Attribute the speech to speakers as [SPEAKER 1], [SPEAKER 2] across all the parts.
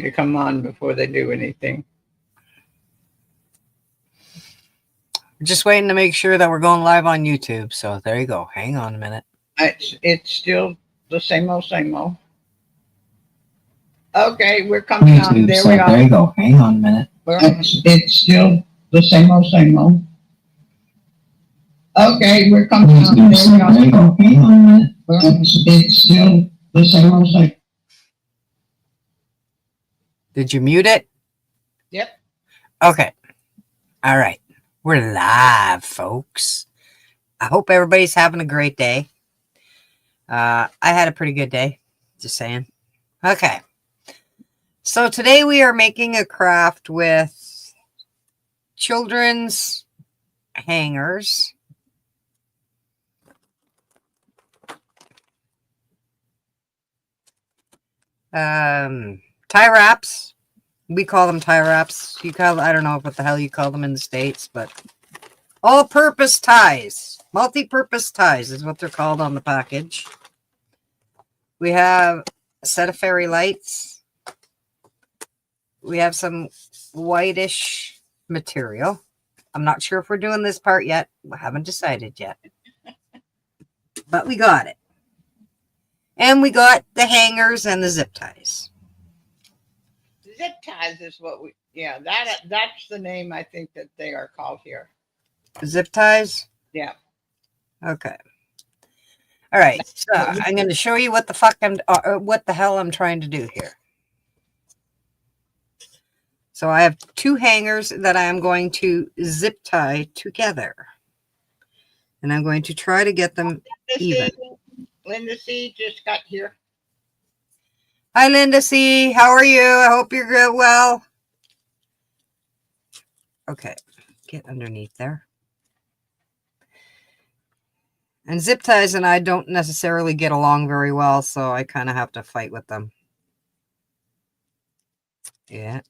[SPEAKER 1] to come on before they do anything.
[SPEAKER 2] We're just waiting to make sure that we're going live on YouTube. So there you go. Hang on a minute.
[SPEAKER 1] It's still the same old, same old. Okay, we're coming on. There we are.
[SPEAKER 2] There you go. Hang on a minute.
[SPEAKER 1] It's still the same old, same old. Okay, we're coming on. There we go. Hang on a minute. It's still the same old, same.
[SPEAKER 2] Did you mute it?
[SPEAKER 1] Yep.
[SPEAKER 2] Okay. All right. We're live, folks. I hope everybody's having a great day. I had a pretty good day. Just saying. Okay. So today we are making a craft with children's hangers. Tie wraps. We call them tie wraps. You call, I don't know what the hell you call them in the States, but all-purpose ties. Multi-purpose ties is what they're called on the package. We have a set of fairy lights. We have some whitish material. I'm not sure if we're doing this part yet. We haven't decided yet. But we got it. And we got the hangers and the zip ties.
[SPEAKER 1] Zip ties is what we, yeah, that's the name I think that they are called here.
[SPEAKER 2] Zip ties?
[SPEAKER 1] Yeah.
[SPEAKER 2] Okay. All right. So I'm going to show you what the hell I'm trying to do here. So I have two hangers that I am going to zip tie together. And I'm going to try to get them even.
[SPEAKER 1] Linda C. just got here.
[SPEAKER 2] Hi, Linda C. How are you? I hope you're good. Well. Okay. Get underneath there. And zip ties and I don't necessarily get along very well, so I kind of have to fight with them. Yeah.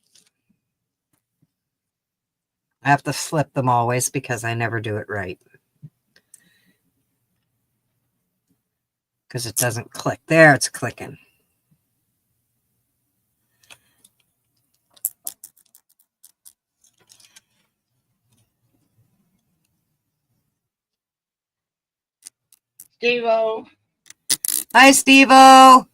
[SPEAKER 2] I have to flip them always because I never do it right. Because it doesn't click. There, it's clicking.
[SPEAKER 1] Steve-O.
[SPEAKER 2] Hi, Steve-O.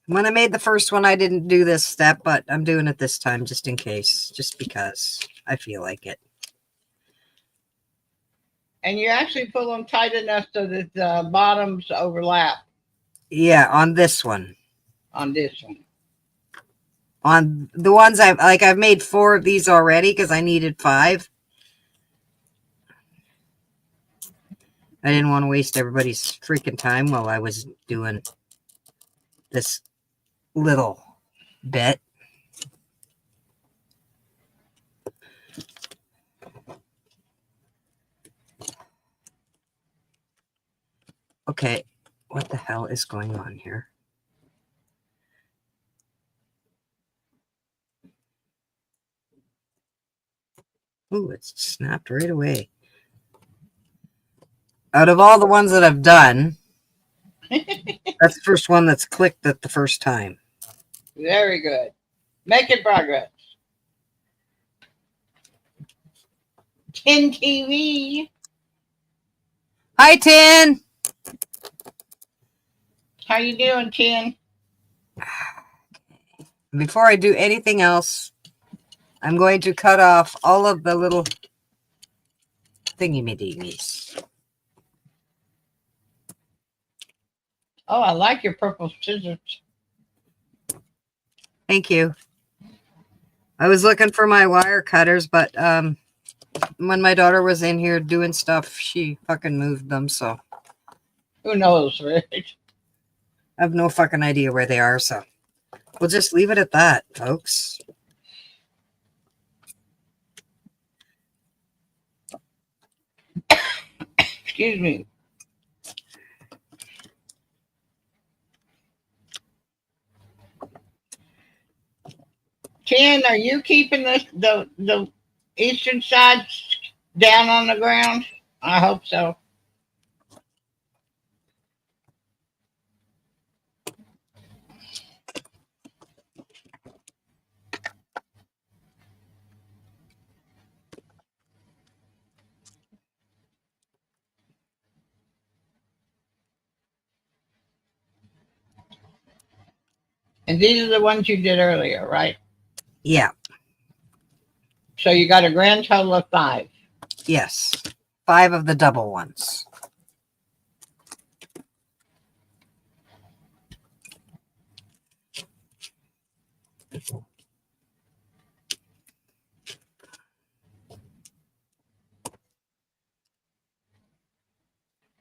[SPEAKER 2] When I made the first one, I didn't do this step, but I'm doing it this time just in case, just because I feel like it.
[SPEAKER 1] And you actually pull them tight enough so that the bottoms overlap.
[SPEAKER 2] Yeah, on this one.
[SPEAKER 1] On this one.
[SPEAKER 2] On the ones I've made 4 of these already because I needed 5. I didn't want to waste everybody's freaking time while I was doing this little bit. Okay, what the hell is going on here? Ooh, it's snapped right away. Out of all the ones that I've done, that's the first one that's clicked at the first time.
[SPEAKER 1] Very good. Making progress. 10 TV.
[SPEAKER 2] Hi, Tin.
[SPEAKER 1] How you doing, Tin?
[SPEAKER 2] Before I do anything else, I'm going to cut off all of the little thingy-me-dingies.
[SPEAKER 1] Oh, I like your purple scissors.
[SPEAKER 2] Thank you. I was looking for my wire cutters, but when my daughter was in here doing stuff, she fucking moved them, so.
[SPEAKER 1] Who knows, right?
[SPEAKER 2] I have no fucking idea where they are, so. We'll just leave it at that, folks.
[SPEAKER 1] Excuse me. Tin, are you keeping the eastern side down on the ground? I hope so. And these are the ones you did earlier, right?
[SPEAKER 2] Yeah.
[SPEAKER 1] So you got a grand total of 5.
[SPEAKER 2] Yes. 5 of the double ones.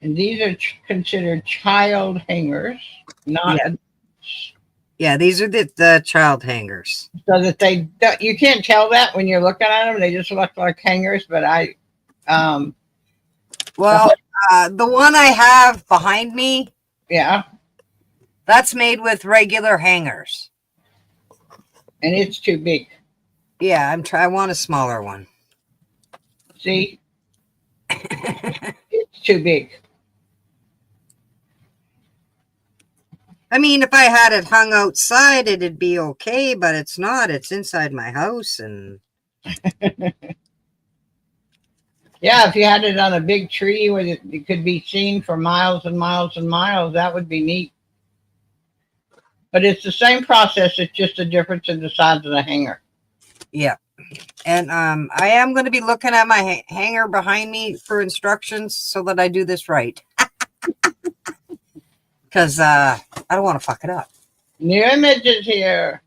[SPEAKER 1] And these are considered child hangers, not
[SPEAKER 2] Yeah. Yeah, these are the child hangers.
[SPEAKER 1] so that they don't, you can't tell that when you're looking at them. They just look like hangers. But um,
[SPEAKER 2] Well, the one I have behind me,
[SPEAKER 1] yeah,
[SPEAKER 2] that's made with regular hangers.
[SPEAKER 1] and it's too big.
[SPEAKER 2] Yeah, I want a smaller one.
[SPEAKER 1] See, it's too big.
[SPEAKER 2] I mean, if I had it hung outside, it'd be okay, but it's not. It's inside my house, and
[SPEAKER 1] Yeah, if you had it on a big tree where it could be seen for miles and miles and miles, that would be neat. But it's the same process. It's just a difference in the size of the hanger.
[SPEAKER 2] yeah. And I am going to be looking at my hanger behind me for instructions so that I do this right. Because I don't want to fuck it up.
[SPEAKER 1] New images here.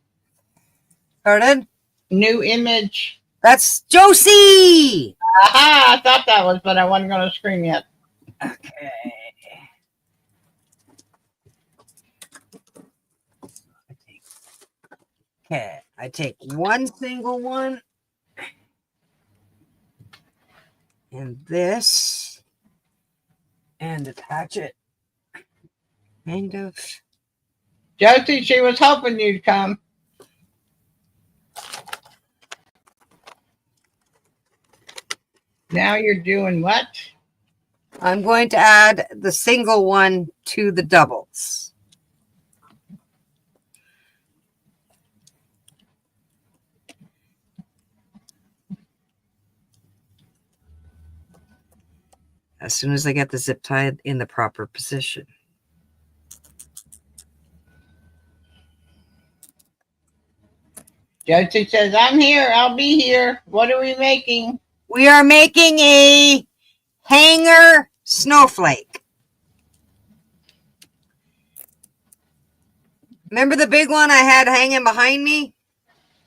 [SPEAKER 2] Pardon?
[SPEAKER 1] New image.
[SPEAKER 2] That's Josie!
[SPEAKER 1] Aha! I thought that was, but I wasn't going to scream yet.
[SPEAKER 2] Okay. Okay, I take one single one and this and attach it kind of.
[SPEAKER 1] Josie, she was hoping you'd come. Now you're doing what?
[SPEAKER 2] I'm going to add the single one to the doubles. As soon as I get the zip tie in the proper position.
[SPEAKER 1] Josie says, I'm here. I'll be here. What are we making?
[SPEAKER 2] We are making a hanger snowflake. Remember the big one I had hanging behind me?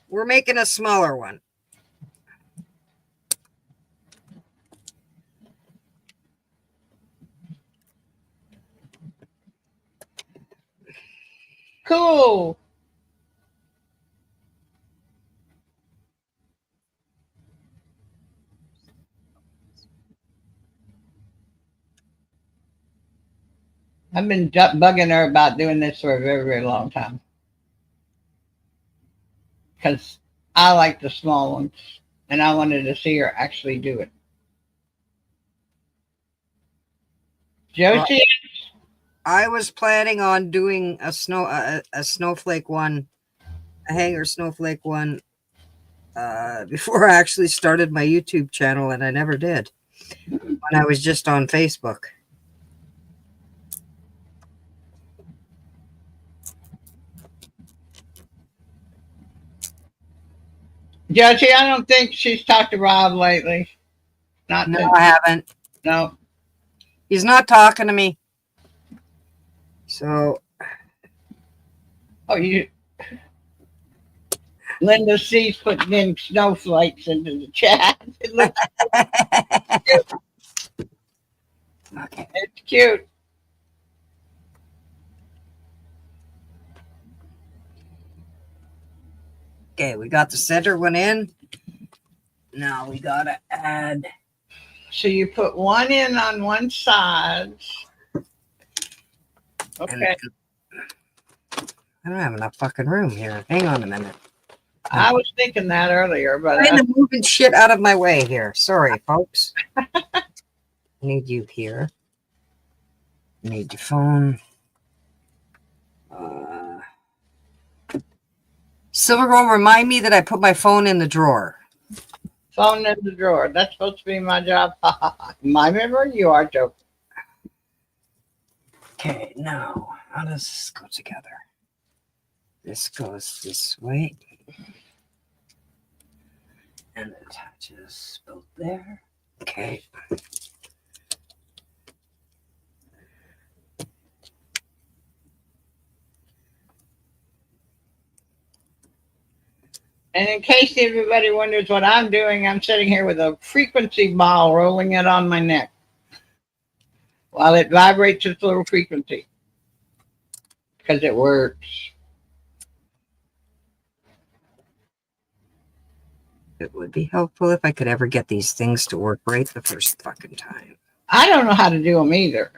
[SPEAKER 2] We're making a smaller one.
[SPEAKER 1] Cool. I've been bugging her about doing this for a very, very long time. Because I like the small ones. And I wanted to see her actually do it. Josie?
[SPEAKER 2] I was planning on doing a snowflake one, a hanger snowflake one, before I actually started my YouTube channel, and I never did. When I was just on Facebook.
[SPEAKER 1] Josie, I don't think she's talked to Rob lately. Not
[SPEAKER 2] No,
[SPEAKER 1] to,
[SPEAKER 2] I haven't.
[SPEAKER 1] no.
[SPEAKER 2] He's not talking to me. So.
[SPEAKER 1] Oh, Linda C's putting in snowflakes into the chat. It looks
[SPEAKER 2] Okay.
[SPEAKER 1] it's cute.
[SPEAKER 2] Okay, we got the center one in. Now we gotta add.
[SPEAKER 1] So you put one in on one side. Okay.
[SPEAKER 2] I don't have enough fucking room here. Hang on a minute.
[SPEAKER 1] I was thinking that earlier, but
[SPEAKER 2] I'm moving shit out of my way here. Sorry, folks. Need you here. Need your phone. Silvergirl, remind me that I put my phone in the drawer.
[SPEAKER 1] phone in the drawer. That's supposed to be my job. My memory, you are joking.
[SPEAKER 2] Okay, now how does this go together? This goes this way. And attaches both there. Okay.
[SPEAKER 1] And in case everybody wonders what I'm doing, I'm sitting here with a frequency ball rolling it on my neck while it vibrates its little frequency because it works.
[SPEAKER 2] It would be helpful if I could ever get these things to work right the first fucking time.
[SPEAKER 1] I don't know how to do them either,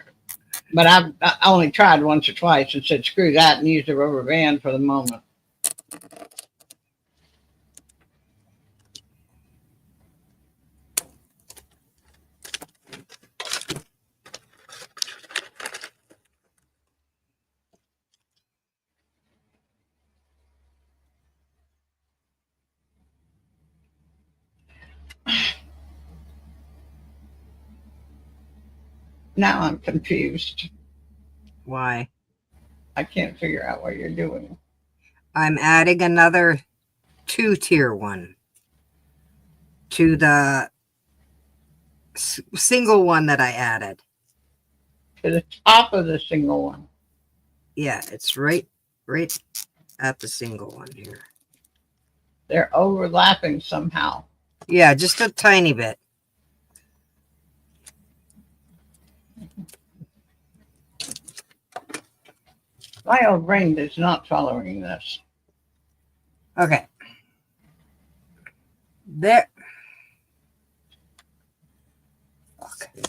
[SPEAKER 1] but I only tried once or twice and said, screw that, and used a rubber band for the moment. Now I'm confused.
[SPEAKER 2] Why?
[SPEAKER 1] I can't figure out what you're doing.
[SPEAKER 2] I'm adding another 2-tier one to the single one that I added.
[SPEAKER 1] To the top of the single one.
[SPEAKER 2] Yeah, it's right at the single one here.
[SPEAKER 1] They're overlapping somehow.
[SPEAKER 2] Yeah, just a tiny bit.
[SPEAKER 1] My old brain is not following this.
[SPEAKER 2] Okay. There. Okay.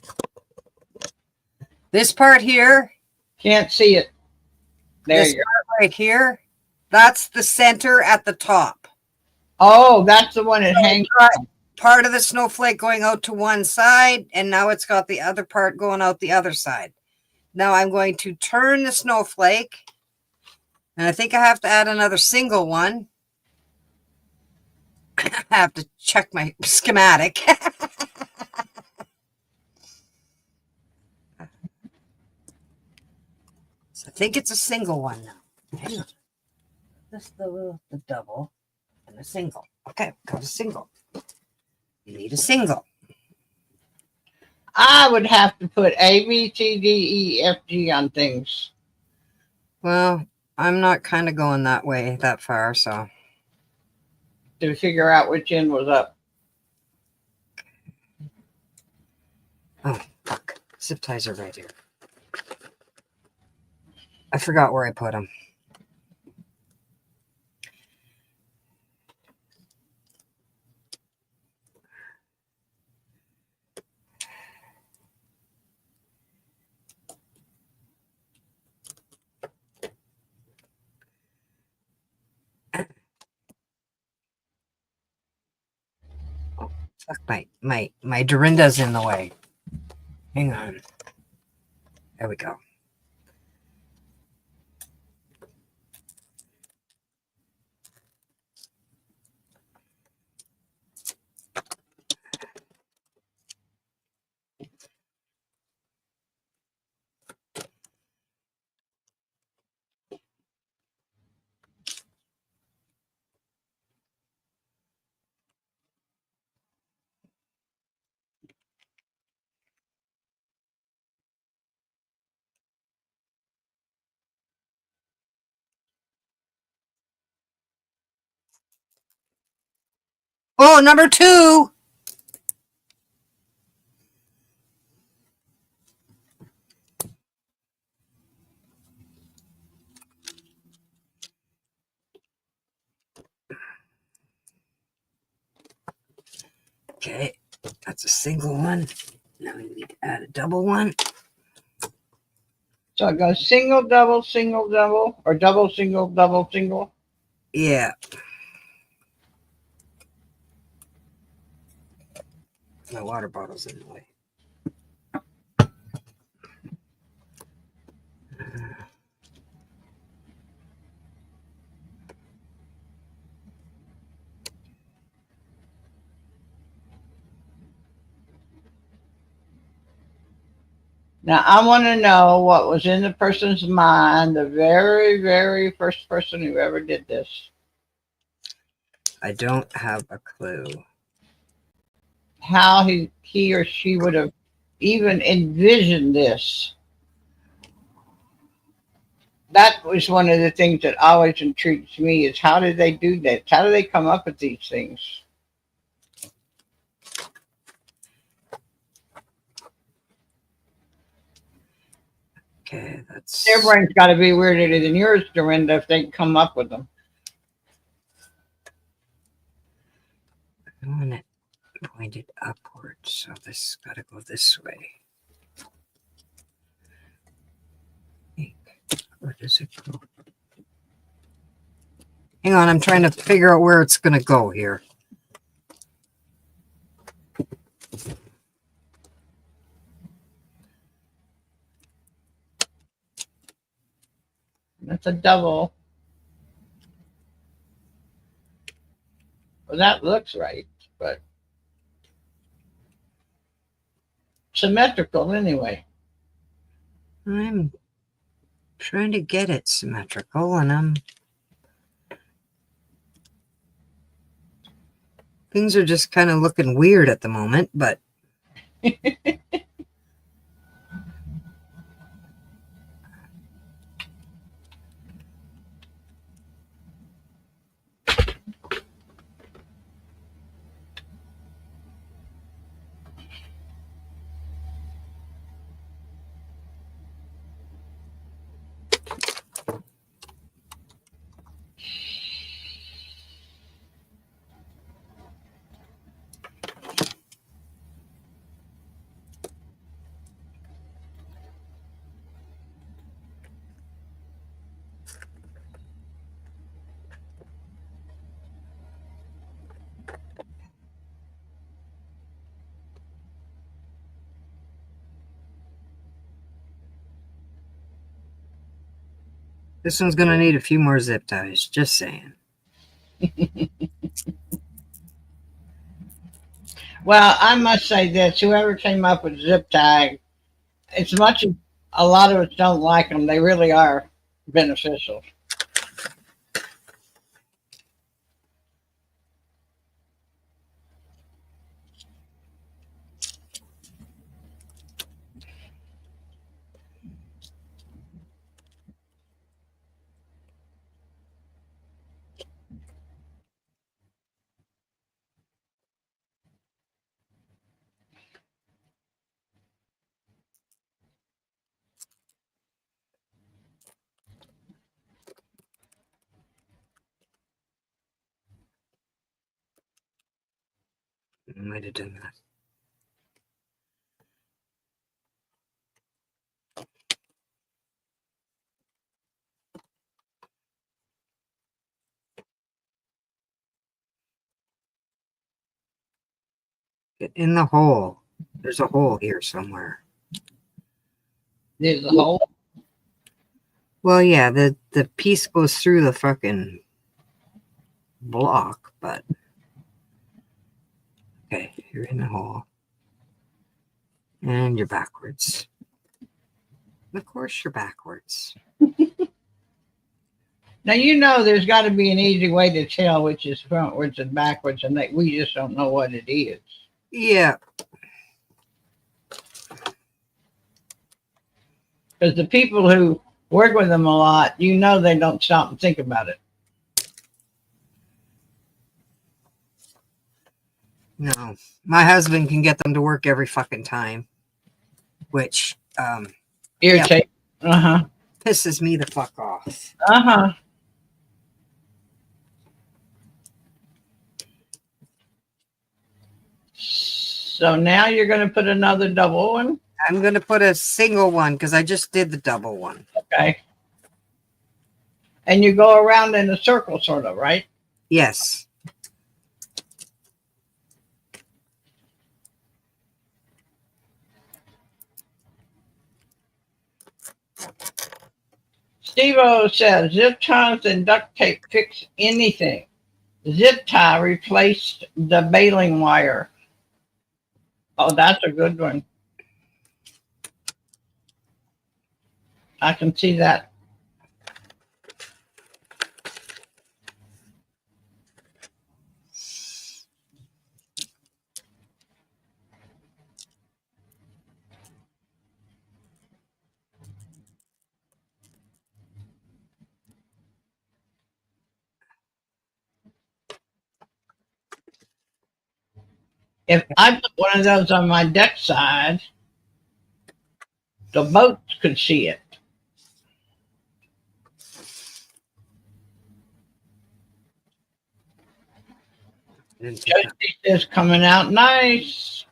[SPEAKER 2] This part here.
[SPEAKER 1] Can't see it. There
[SPEAKER 2] This
[SPEAKER 1] you go.
[SPEAKER 2] part right here. That's the center at the top.
[SPEAKER 1] Oh, that's the one that hangs.
[SPEAKER 2] Part of the snowflake going out to one side, and now it's got the other part going out the other side. Now I'm going to turn the snowflake, and I think I have to add another single one. I have to check my schematic. So I think it's a single one now. Hang on. This is the double and a single. Okay, got a single. You need a single.
[SPEAKER 1] I would have to put A, B, C, D, E, F, G on things.
[SPEAKER 2] Well, I'm not kind of going that way that far, so.
[SPEAKER 1] To figure out which end was up.
[SPEAKER 2] Oh, fuck. Zip ties are right here. I forgot where I put them. Fuck, my Dorinda's in the way. Hang on. There we go. Oh, number 2. Okay, that's a single one. Now we need to add a double one.
[SPEAKER 1] So it goes single, double, or double, single.
[SPEAKER 2] Yeah. My water bottle's in the way.
[SPEAKER 1] Now, I want to know what was in the person's mind, the very, very first person who ever did this.
[SPEAKER 2] I don't have a clue.
[SPEAKER 1] How he or she would have even envisioned this. That was one of the things that always intrigues me is how did they do that? How do they come up with these things?
[SPEAKER 2] Okay, that's...
[SPEAKER 1] Their brain's got to be weirder than yours, Dorinda, if they can come up with them.
[SPEAKER 2] I want it pointed upwards, so this got to go this way. Where does it go? Hang on, I'm trying to figure out where it's going to go here.
[SPEAKER 1] That's a double. Well, that looks right, but symmetrical anyway.
[SPEAKER 2] I'm trying to get it symmetrical, and things are just kind of looking weird at the moment, but this one's going to need a few more zip ties, just saying.
[SPEAKER 1] Well, I must say this: whoever came up with zip tie, as much as a lot of us don't like them, they really are beneficial.
[SPEAKER 2] I might have done that. Get in the hole. There's a hole here somewhere.
[SPEAKER 1] There's a hole.
[SPEAKER 2] Well, yeah, the piece goes through the fucking block, but okay, you're in the hole. And you're backwards. Of course you're backwards.
[SPEAKER 1] Now you know there's got to be an easy way to tell which is frontwards and backwards, and that we just don't know what it is.
[SPEAKER 2] Yeah.
[SPEAKER 1] Because the people who work with them a lot, you know, they don't stop and think about it.
[SPEAKER 2] No. My husband can get them to work every fucking time. Which
[SPEAKER 1] Irritate. Yeah. Uh-huh.
[SPEAKER 2] Pisses me the fuck off.
[SPEAKER 1] Uh-huh. So now you're going to put another double one?
[SPEAKER 2] I'm going to put a single one because I just did the double one.
[SPEAKER 1] Okay. And you go around in a circle, sort of, right?
[SPEAKER 2] Yes.
[SPEAKER 1] Steve-O says, zip ties and duct tape fix anything. Zip tie replaced the baling wire. Oh, that's a good one. I can see that. If I put one of those on my deck side, the boats could see it. Josie is coming out nice.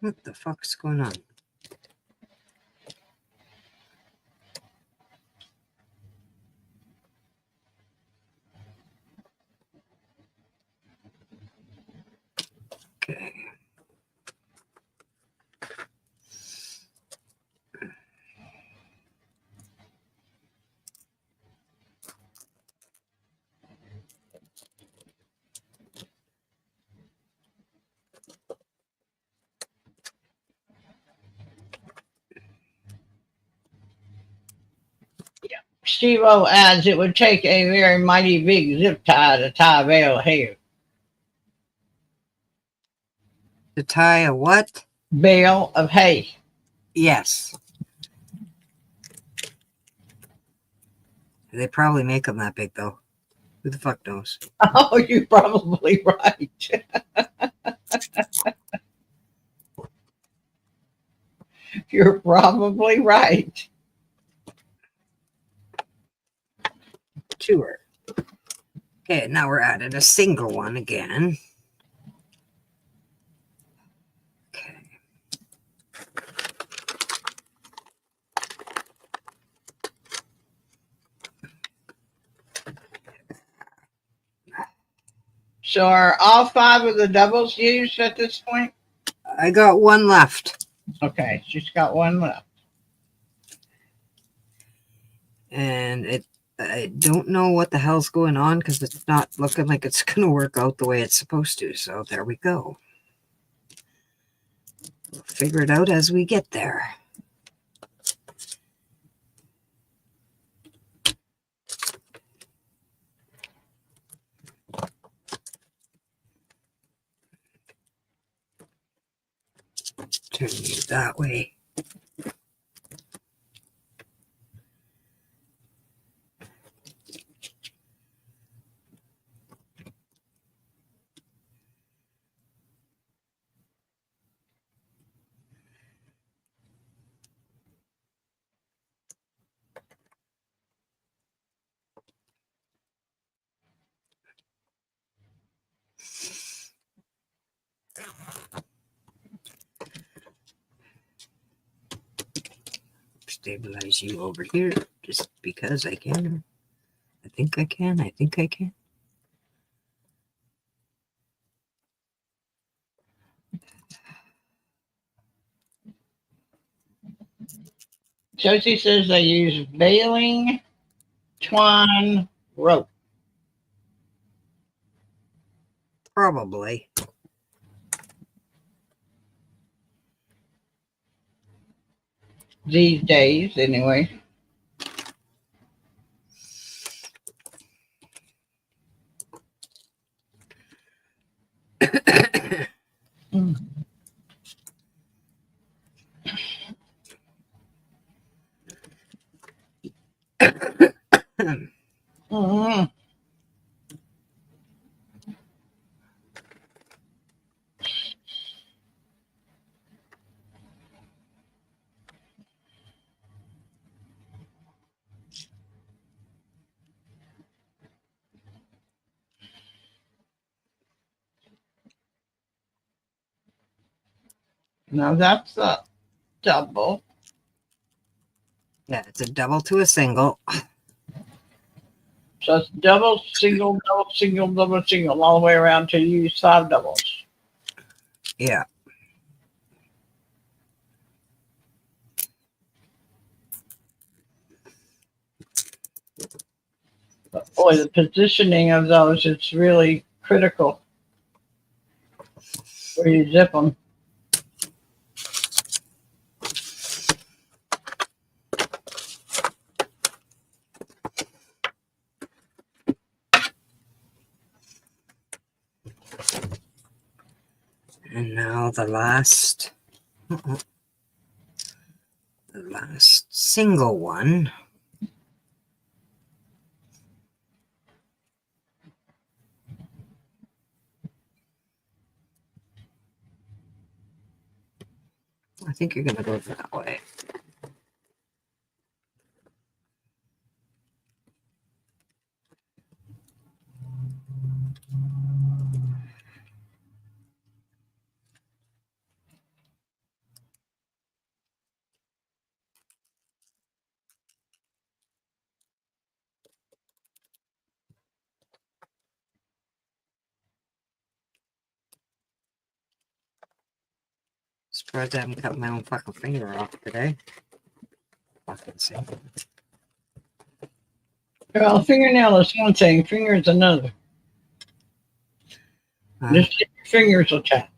[SPEAKER 2] What the fuck's going on? Okay.
[SPEAKER 1] Steve-O adds, it would take a very mighty big zip tie to tie a bale of hay.
[SPEAKER 2] To tie a what?
[SPEAKER 1] Bale of hay.
[SPEAKER 2] Yes. They probably make them that big, though. Who the fuck knows?
[SPEAKER 1] Oh, you're probably right. You're probably right.
[SPEAKER 2] Sure. Okay, now we're adding a single one again. Okay.
[SPEAKER 1] So are all 5 of the doubles used at this point?
[SPEAKER 2] I got one left.
[SPEAKER 1] Okay, she's got one left.
[SPEAKER 2] And I don't know what the hell's going on because it's not looking like it's going to work out the way it's supposed to. So there we go. We'll figure it out as we get there. Turn you that way. Stabilize you over here just because I can. I think I can. I think I can.
[SPEAKER 1] Josie says they use baling, twine, rope.
[SPEAKER 2] Probably.
[SPEAKER 1] These days, anyway. Mm-hmm. Now that's a double.
[SPEAKER 2] Yeah, it's a double to a single.
[SPEAKER 1] So it's double, single, double, single, double, single, all the way around till you use 5 doubles.
[SPEAKER 2] Yeah.
[SPEAKER 1] But boy, the positioning of those is really critical where you zip them.
[SPEAKER 2] And now the last single one. I think you're going to go that way. Surprised I haven't cut my own fucking finger off today. Fucking see.
[SPEAKER 1] Well, fingernail is one thing, finger is another. Just get your fingers attached.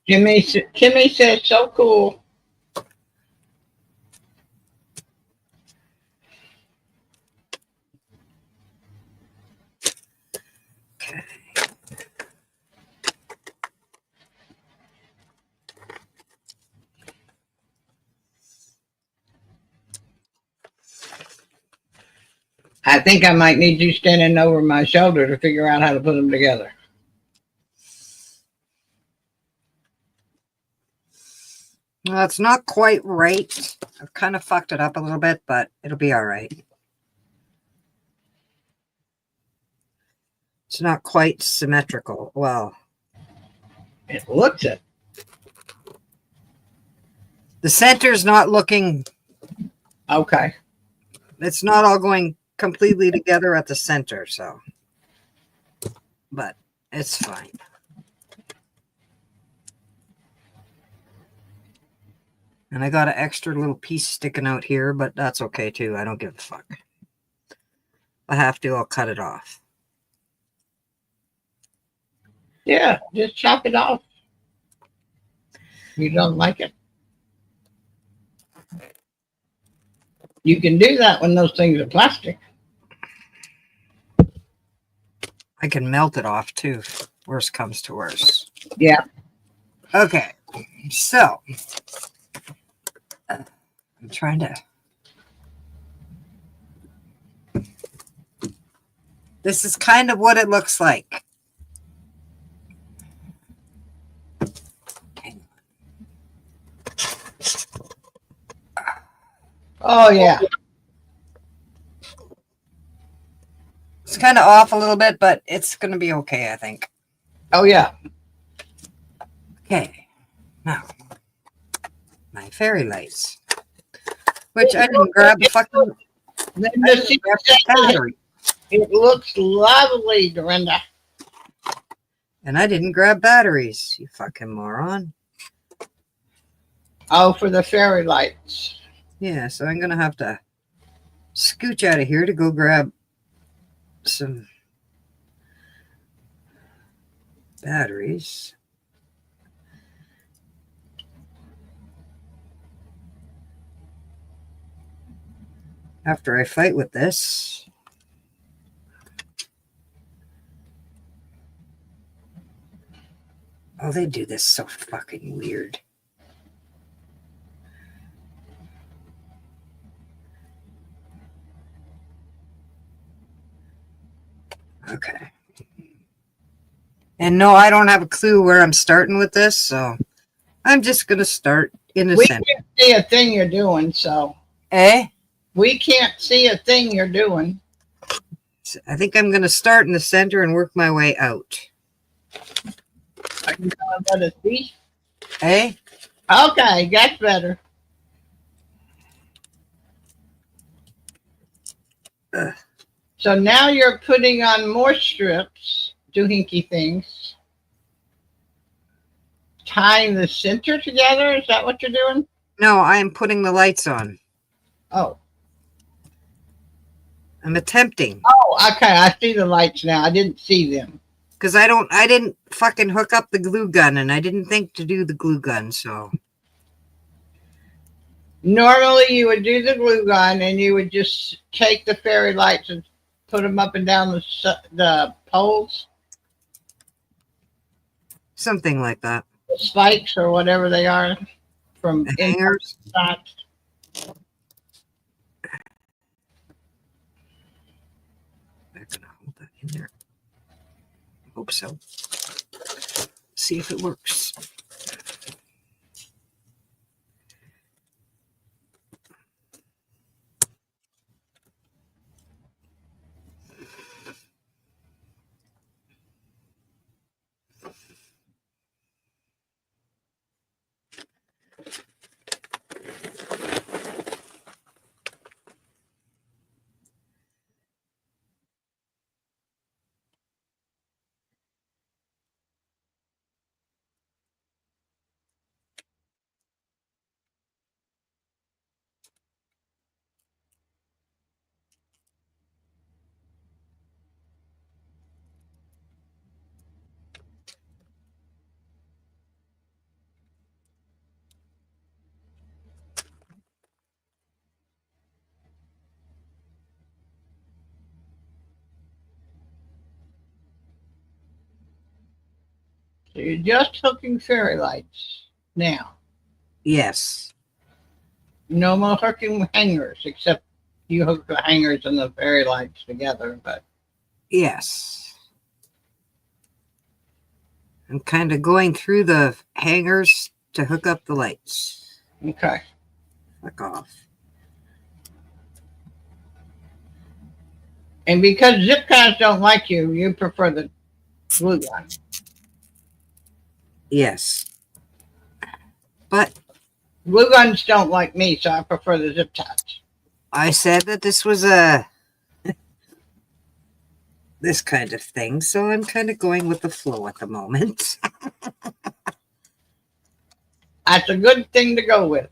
[SPEAKER 1] Kimmy says, so cool.
[SPEAKER 2] Okay.
[SPEAKER 1] I think I might need you standing over my shoulder to figure out how to put them together.
[SPEAKER 2] Well, it's not quite right. I've kind of fucked it up a little bit, but it'll be all right. It's not quite symmetrical. Well,
[SPEAKER 1] It looks it.
[SPEAKER 2] the center's not looking...
[SPEAKER 1] Okay.
[SPEAKER 2] It's not all going completely together at the center, so... But it's fine. And I got an extra little piece sticking out here, but that's okay too. I don't give a fuck. If I have to, I'll cut it off.
[SPEAKER 1] Yeah, just chop it off. You don't like it? You can do that when those things are plastic.
[SPEAKER 2] I can melt it off too. Worst comes to worst.
[SPEAKER 1] Yeah.
[SPEAKER 2] Okay. So, I'm trying to... This is kind of what it looks like.
[SPEAKER 1] Oh, yeah.
[SPEAKER 2] It's kind of off a little bit, but it's going to be okay, I think.
[SPEAKER 1] Oh, yeah.
[SPEAKER 2] Okay. Now, my fairy lights. Which I didn't grab the fucking... battery.
[SPEAKER 1] It looks lovely, Dorinda.
[SPEAKER 2] And I didn't grab batteries, you fucking moron.
[SPEAKER 1] Oh, for the fairy lights.
[SPEAKER 2] Yeah, so I'm going to have to scooch out of here to go grab some batteries. After I fight with this. Oh, they do this so fucking weird. Okay. And no, I don't have a clue where I'm starting with this, so I'm just going to start in the
[SPEAKER 1] We
[SPEAKER 2] center.
[SPEAKER 1] can't see a thing you're doing, so
[SPEAKER 2] Eh?
[SPEAKER 1] we can't see a thing you're doing.
[SPEAKER 2] So I think I'm going to start in the center and work my way out.
[SPEAKER 1] Are you gonna let us see?
[SPEAKER 2] Eh?
[SPEAKER 1] Okay, that's better.
[SPEAKER 2] Ugh.
[SPEAKER 1] So now you're putting on more strips, doohinky things, tying the center together. Is that what you're doing?
[SPEAKER 2] No, I am putting the lights on.
[SPEAKER 1] Oh.
[SPEAKER 2] I'm attempting.
[SPEAKER 1] Oh, okay. I see the lights now. I didn't see them.
[SPEAKER 2] Because I didn't fucking hook up the glue gun, and I didn't think to do the glue gun, so.
[SPEAKER 1] Normally you would do the glue gun and you would just take the fairy lights and put them up and down the poles,
[SPEAKER 2] Something like that.
[SPEAKER 1] the spikes or whatever they are from
[SPEAKER 2] The hangers.
[SPEAKER 1] inside.
[SPEAKER 2] I'm gonna hold that in there. Hope so. See if it works.
[SPEAKER 1] So you're just hooking fairy lights now.
[SPEAKER 2] Yes.
[SPEAKER 1] No more hooking hangers, except you hook the hangers and the fairy lights together. But
[SPEAKER 2] Yes. I'm kind of going through the hangers to hook up the lights.
[SPEAKER 1] okay.
[SPEAKER 2] Fuck off.
[SPEAKER 1] And because zip ties don't like you, you prefer the glue gun.
[SPEAKER 2] Yes. But
[SPEAKER 1] Glue guns don't like me, so I prefer the zip ties.
[SPEAKER 2] I said that this was a this kind of thing, so I'm kind of going with the flow at the moment.
[SPEAKER 1] That's a good thing to go with.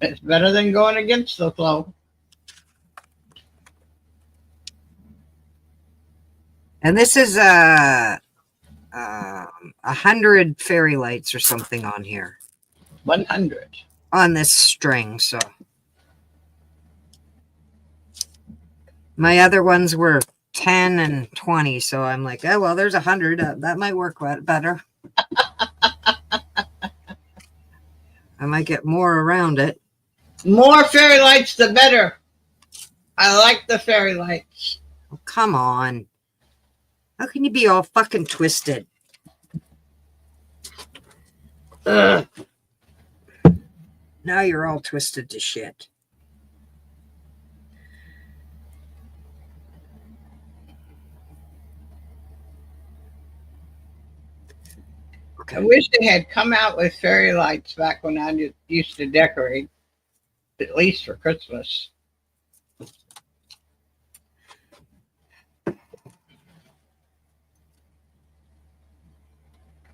[SPEAKER 1] It's better than going against the flow.
[SPEAKER 2] And this is 100 fairy lights or something on here
[SPEAKER 1] 100.
[SPEAKER 2] on this string. So my other ones were 10 and 20. So I'm like, oh, well, there's 100. That might work better. I might get more around it.
[SPEAKER 1] More fairy lights, the better. I like the fairy lights.
[SPEAKER 2] Oh, come on. How can you be all fucking twisted? Ugh. Now you're all twisted to shit. Okay.
[SPEAKER 1] I wish they had come out with fairy lights back when I used to decorate, at least for Christmas.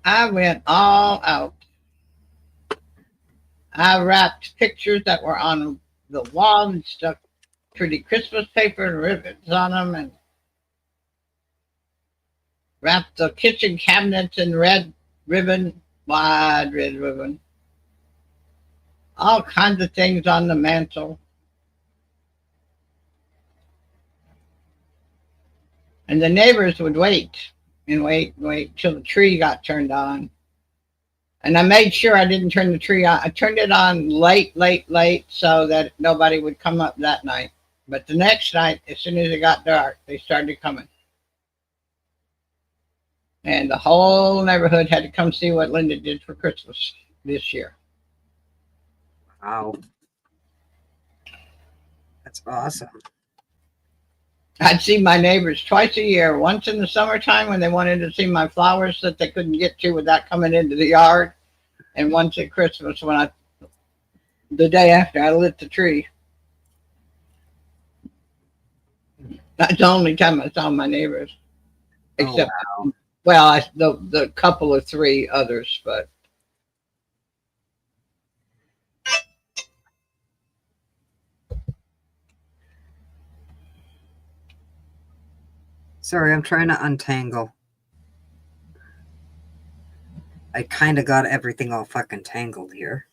[SPEAKER 1] I went all out. I wrapped pictures that were on the wall and stuck pretty Christmas paper and ribbons on them, and wrapped the kitchen cabinets in red ribbon, wide red ribbon. All kinds of things on the mantle. And the neighbors would wait and wait and wait till the tree got turned on. And I made sure I didn't turn the tree on. I turned it on late, so that nobody would come up that night. But the next night, as soon as it got dark, they started coming. And the whole neighborhood had to come see what Linda did for Christmas this year.
[SPEAKER 2] Wow. That's awesome.
[SPEAKER 1] I'd see my neighbors twice a year, once in the summertime when they wanted to see my flowers that they couldn't get to without coming into the yard, and once at Christmas the day after I lit the tree. That's the only time I saw my neighbors, except
[SPEAKER 2] wow.
[SPEAKER 1] well, the couple of three others, but
[SPEAKER 2] Sorry, I'm trying to untangle. I kind of got everything all fucking tangled here.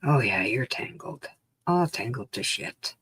[SPEAKER 2] Oh yeah, you're tangled. All tangled to shit.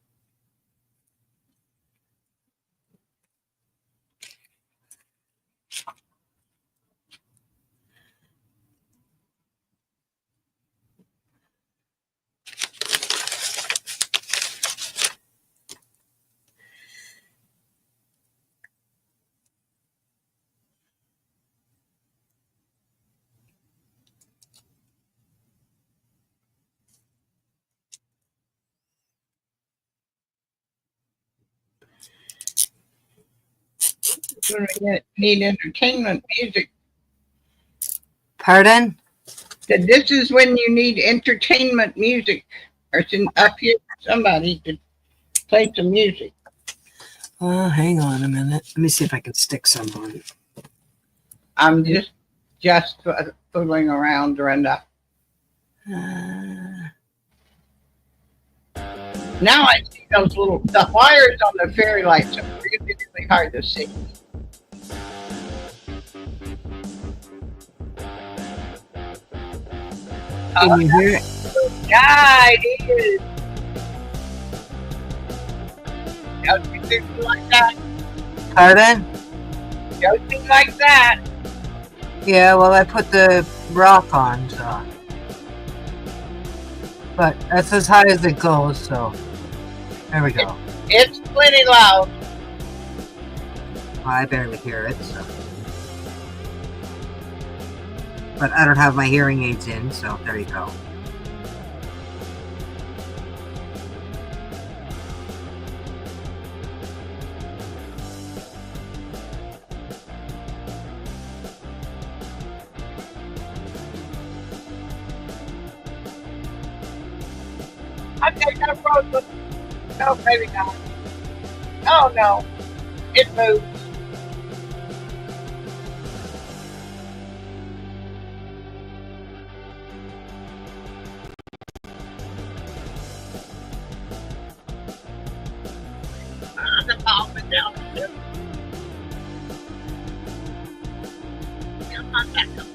[SPEAKER 1] we need entertainment music.
[SPEAKER 2] Pardon?
[SPEAKER 1] That this is when you need entertainment music, or up here somebody to play some music.
[SPEAKER 2] Hang on a minute. Let me see if I can stick some on.
[SPEAKER 1] I'm just fooling around, Brenda. Now I see the wires on the fairy lights are really, really hard to see.
[SPEAKER 2] Can you hear it?
[SPEAKER 1] Yeah, it is. Something like that.
[SPEAKER 2] Pardon?
[SPEAKER 1] Something like that.
[SPEAKER 2] Yeah, well, I put the rock on, so. But that's as high as it goes, so. There we go.
[SPEAKER 1] It's plenty loud.
[SPEAKER 2] I barely hear it, so. But I don't have my hearing aids in, so there you go.
[SPEAKER 1] I think I froze. No, maybe not. Oh no, it moved. Up and down. Come on back up.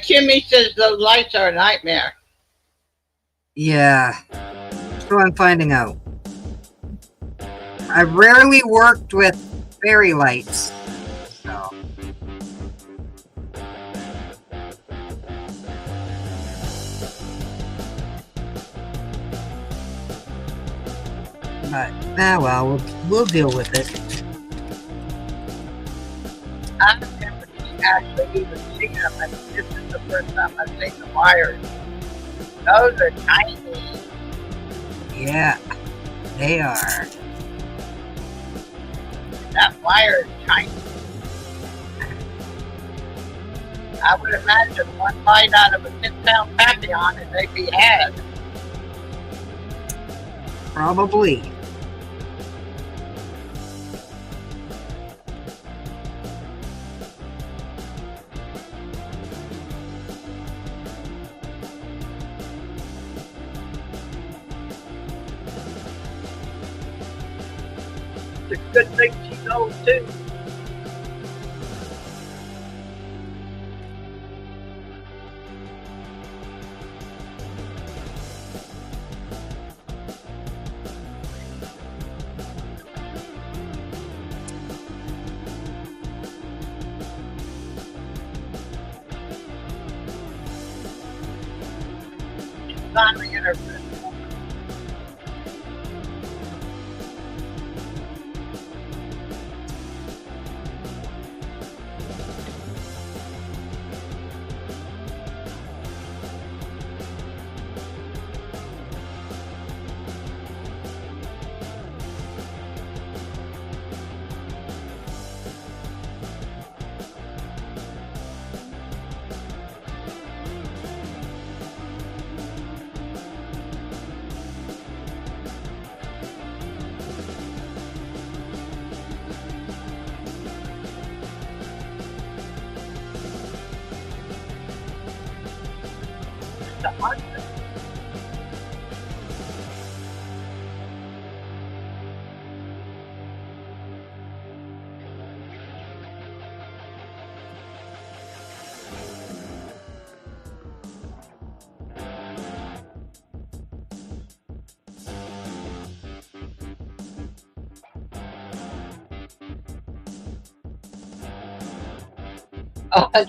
[SPEAKER 1] Kimmy says those lights are a nightmare.
[SPEAKER 2] Yeah. So I'm finding out. I rarely worked with fairy lights. So. But, well, we'll deal with it.
[SPEAKER 1] I've never actually even seen them, and this is the first time I've seen the wires. Those are tiny.
[SPEAKER 2] Yeah, they are.
[SPEAKER 1] That wire is tiny. I would imagine one light out of a 10-pound papillon and they'd be had.
[SPEAKER 2] Probably.
[SPEAKER 1] It's a good thing she's old too. She's finally in her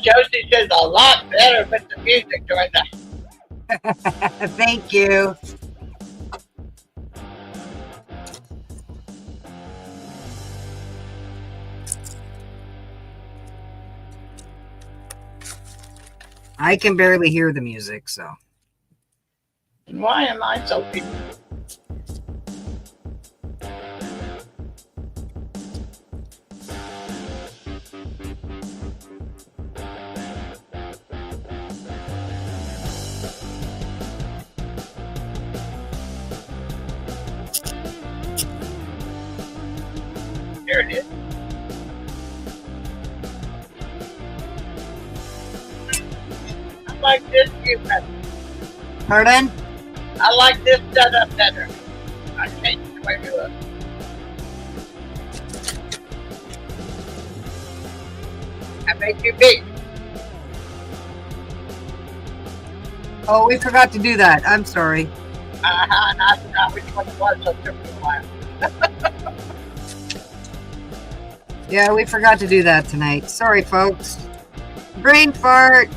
[SPEAKER 1] Josie says a lot better with the music during that.
[SPEAKER 2] Thank you. I can barely hear the music, so.
[SPEAKER 1] Why am I so busy? Here it is. I like this view better.
[SPEAKER 2] Pardon?
[SPEAKER 1] I like this setup better. I changed the way we look. I make you big.
[SPEAKER 2] Oh, we forgot to do that. I'm sorry.
[SPEAKER 1] And I forgot which one it was, so it took me a while.
[SPEAKER 2] Yeah, we forgot to do that tonight. Sorry, folks. Brain fart.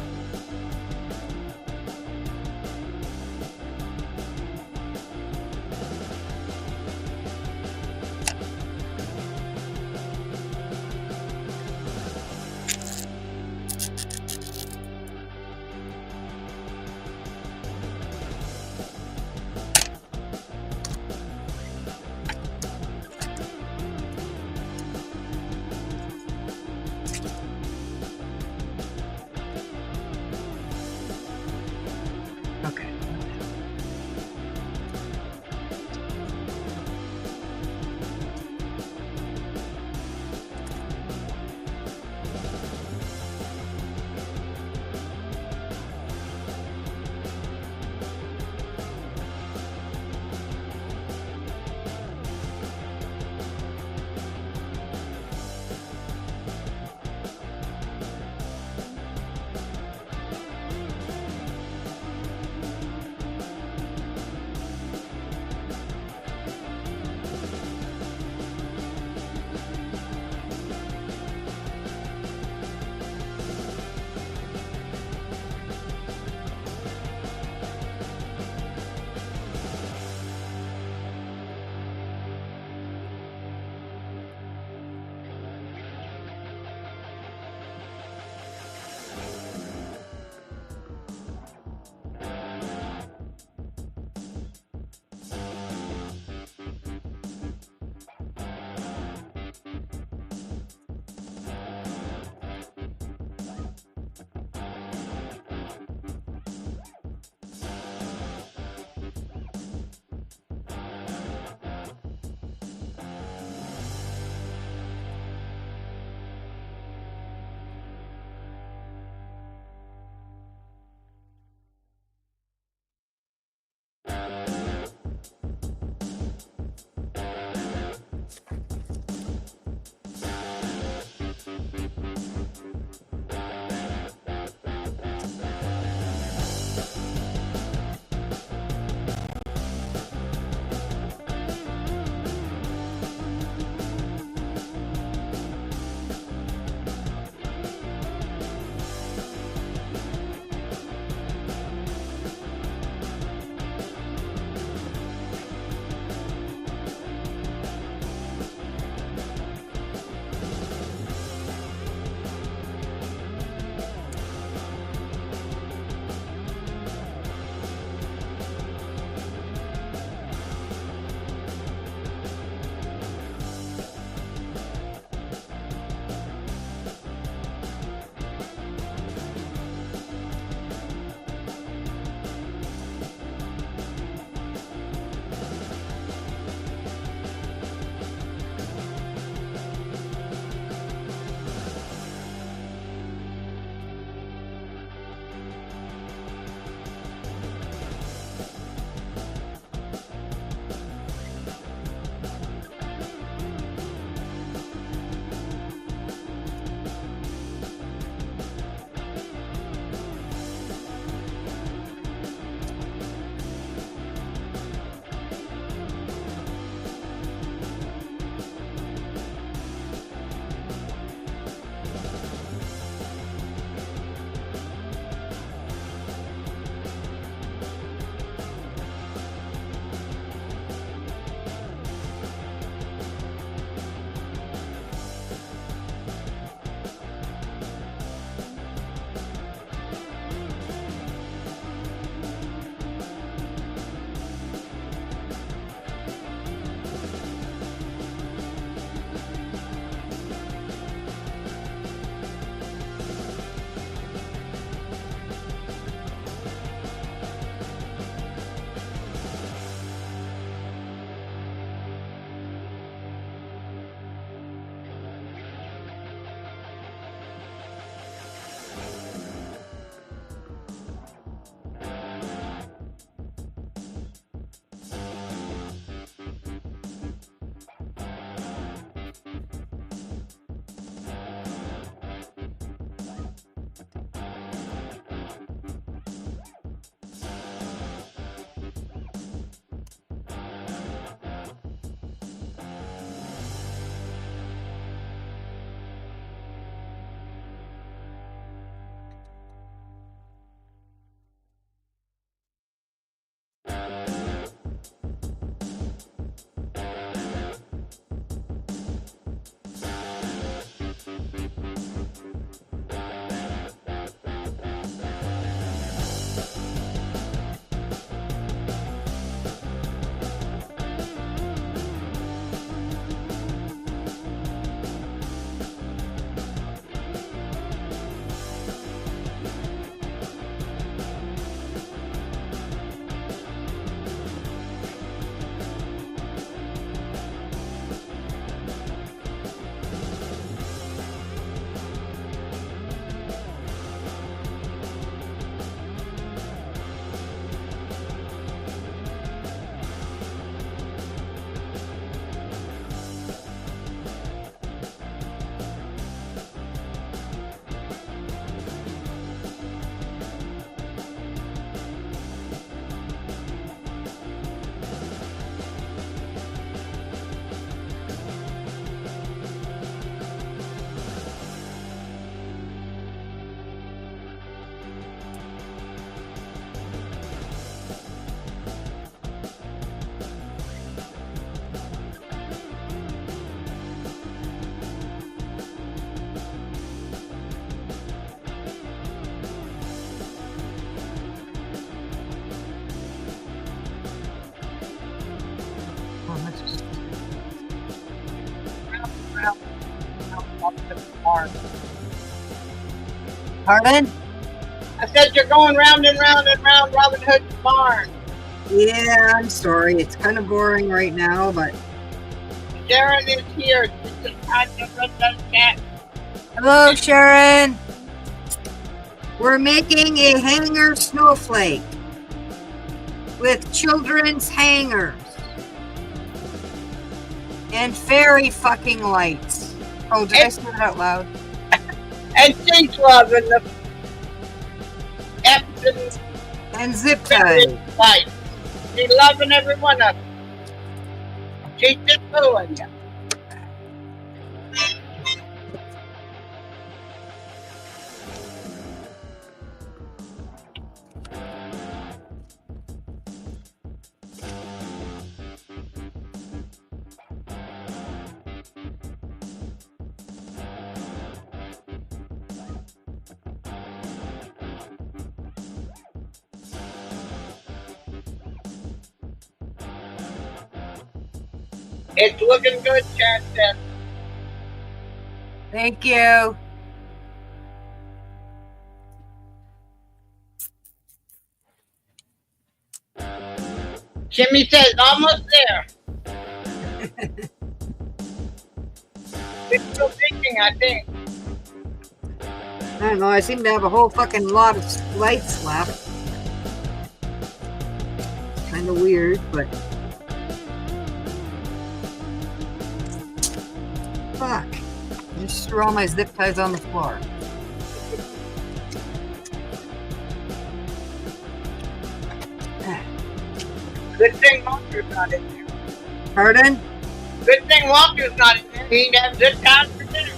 [SPEAKER 2] Pardon?
[SPEAKER 1] I said you're going round and round and round Robin Hood's barn.
[SPEAKER 2] Yeah, I'm sorry. It's kind of boring right now, but
[SPEAKER 1] Sharon is here. She's just trying to run that cat.
[SPEAKER 2] hello, Sharon. We're making a hanger snowflake with children's hangers and fairy fucking lights. Oh, did I say that out loud?
[SPEAKER 1] And she's loving the Epsom
[SPEAKER 2] And zip ties.
[SPEAKER 1] light. She's loving every one of them. She's just fooling you. It's looking good, Chad.
[SPEAKER 2] Thank you.
[SPEAKER 1] Jimmy says almost there. It's still thinking, I think.
[SPEAKER 2] I don't know. I seem to have a whole fucking lot of lights left. Kind of weird, but fuck. I just threw all my zip ties on the floor.
[SPEAKER 1] Good thing Walter's not in there.
[SPEAKER 2] Pardon?
[SPEAKER 1] Good thing Walter's not in there. He'd have this time for dinner.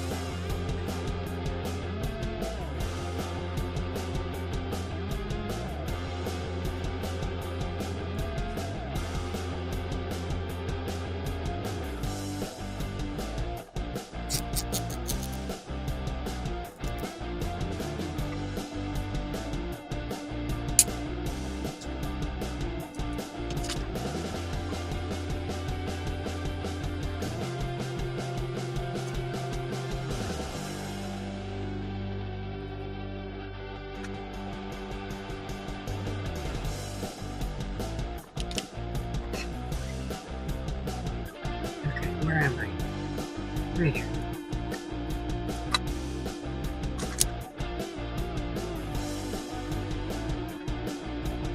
[SPEAKER 2] Where am I? Right here.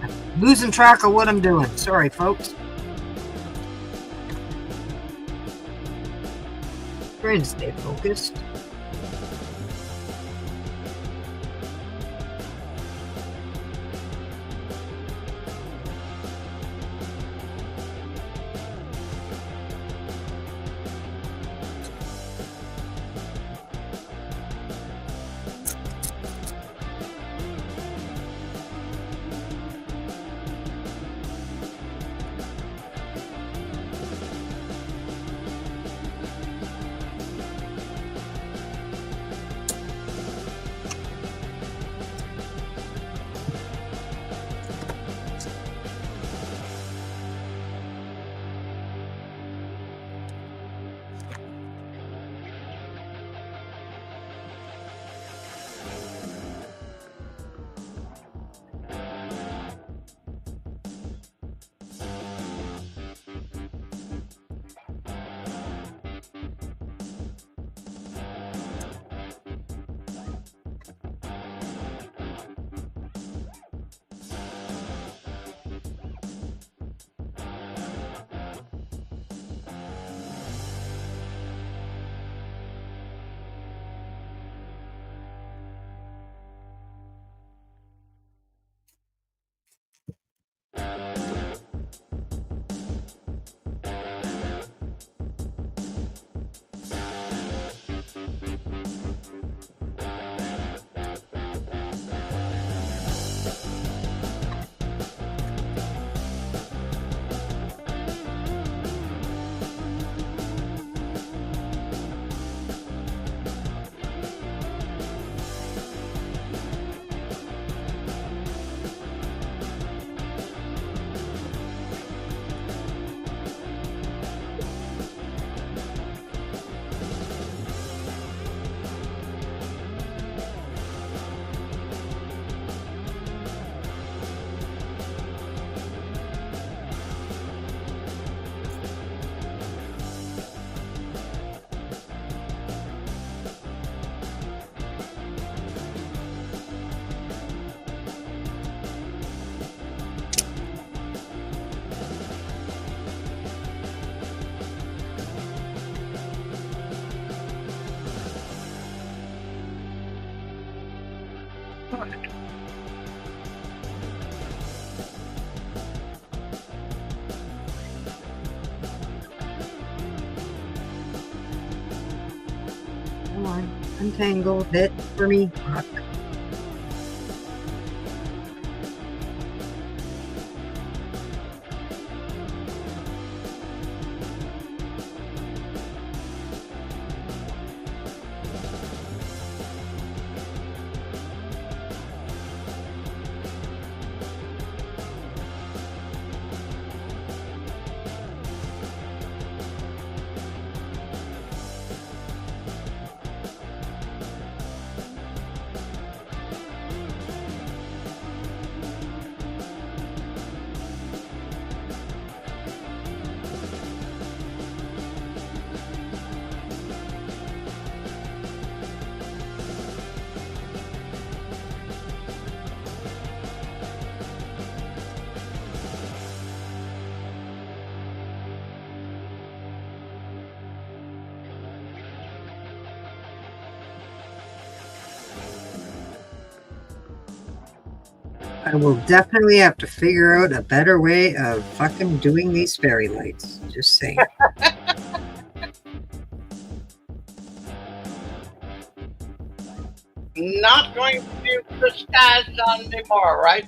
[SPEAKER 2] I'm losing track of what I'm doing. Sorry, folks. Trying to stay focused. Untangle it for me. Fuck. I will definitely have to figure out a better way of fucking doing these fairy lights. Just saying.
[SPEAKER 1] Not going to do twist ties anymore, right?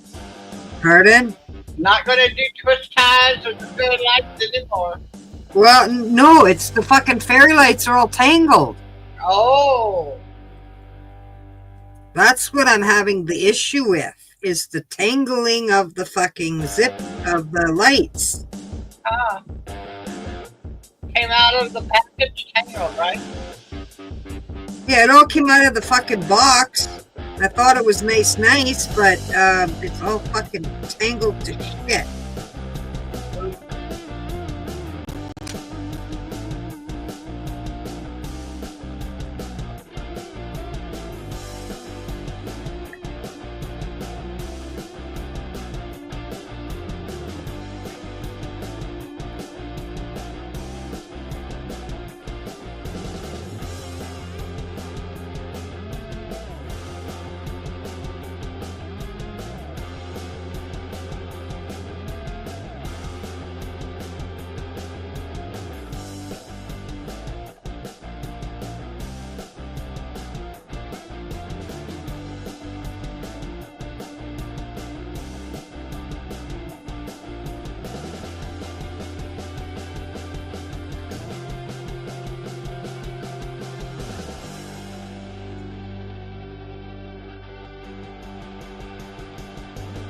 [SPEAKER 2] Pardon?
[SPEAKER 1] Not going to do twist ties or the fairy lights anymore.
[SPEAKER 2] Well, no, it's the fucking fairy lights are all tangled.
[SPEAKER 1] Oh.
[SPEAKER 2] That's what I'm having the issue with, is the tangling of the fucking zip of the lights.
[SPEAKER 1] Ah. Came out of the package tangled, right?
[SPEAKER 2] Yeah, it all came out of the fucking box. I thought it was nice, but it's all fucking tangled to shit.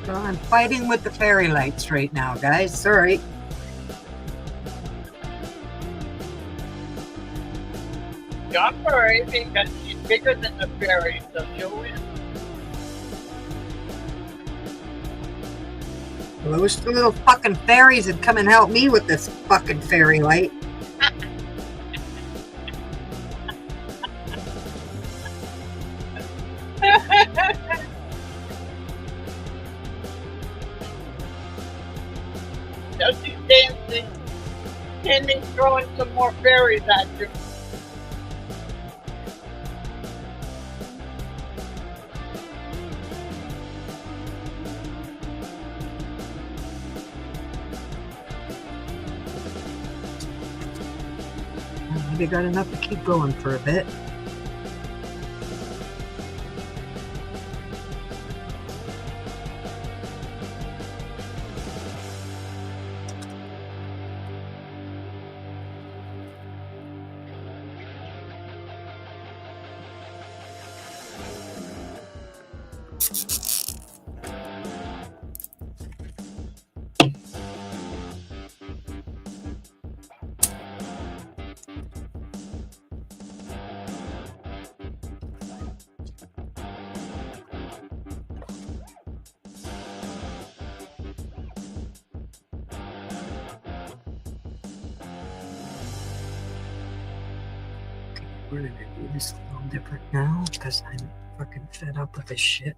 [SPEAKER 2] So I'm fighting with the fairy lights right now, guys. Sorry.
[SPEAKER 1] Don't worry, because she's bigger than the fairy, so she'll win.
[SPEAKER 2] Well, I wish the little fucking fairies would come and help me with this fucking fairy light.
[SPEAKER 1] Just she's dancing, Kenny's throwing some more fairies at you.
[SPEAKER 2] Maybe got enough to keep going for a bit. We're gonna do this a little different now because I'm fucking fed up with this shit.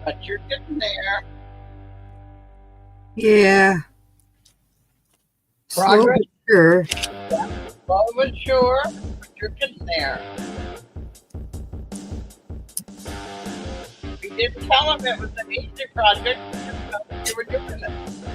[SPEAKER 1] But you're getting there.
[SPEAKER 2] Yeah. Slow
[SPEAKER 1] Progress.
[SPEAKER 2] but sure.
[SPEAKER 1] Slow but sure, but you're getting there. We didn't tell them it was an easy project. We just told them you were doing it.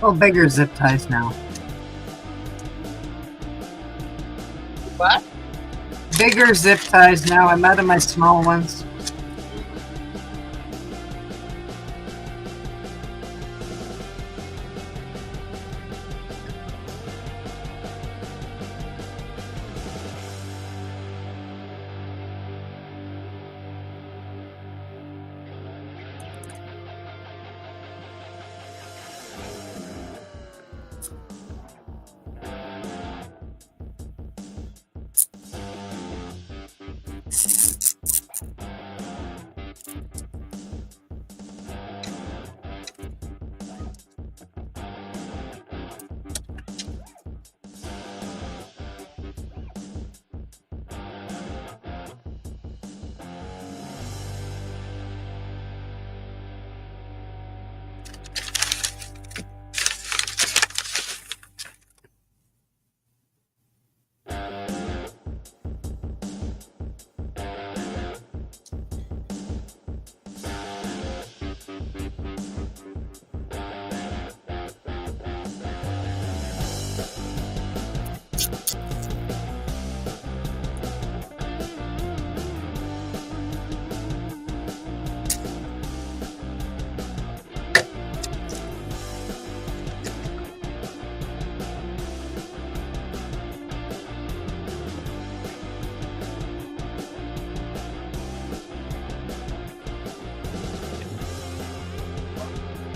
[SPEAKER 2] Oh, bigger zip ties now.
[SPEAKER 1] What?
[SPEAKER 2] Bigger zip ties now. I'm out of my small ones.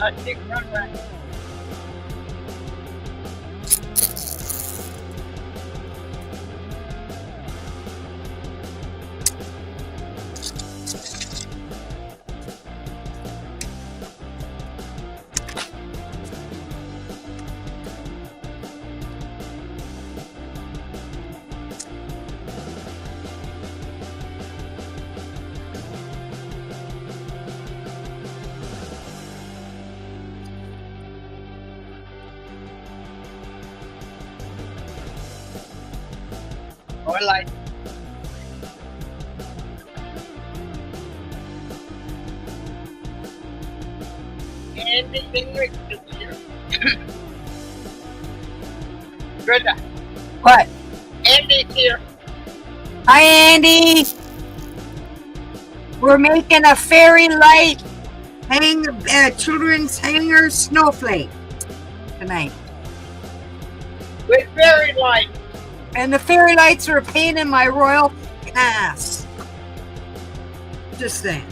[SPEAKER 1] I think run right. Or like anything Rick is here. Brother,
[SPEAKER 2] What?
[SPEAKER 1] Andy's here.
[SPEAKER 2] Hi, Andy. We're making a fairy light children's hanger snowflake tonight.
[SPEAKER 1] With fairy light.
[SPEAKER 2] And the fairy lights are a pain in my royal ass. Just saying.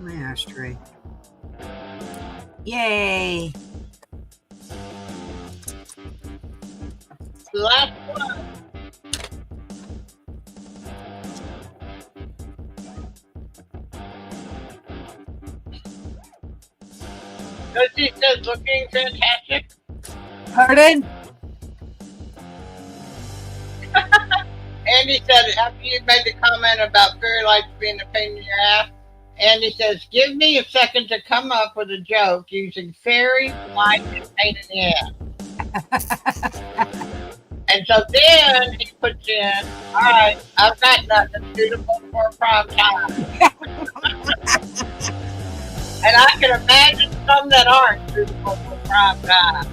[SPEAKER 2] My ashtray. Yay!
[SPEAKER 1] Last one. Lucy says looking fantastic.
[SPEAKER 2] Pardon?
[SPEAKER 1] Andy said after you made the comment about fairy lights being a pain in your ass, Andy says, give me a second to come up with a joke using fairy lights and pain in the ass. And so then he puts in, all right, I've got nothing suitable for prime time. And I can imagine some that aren't suitable for prime time.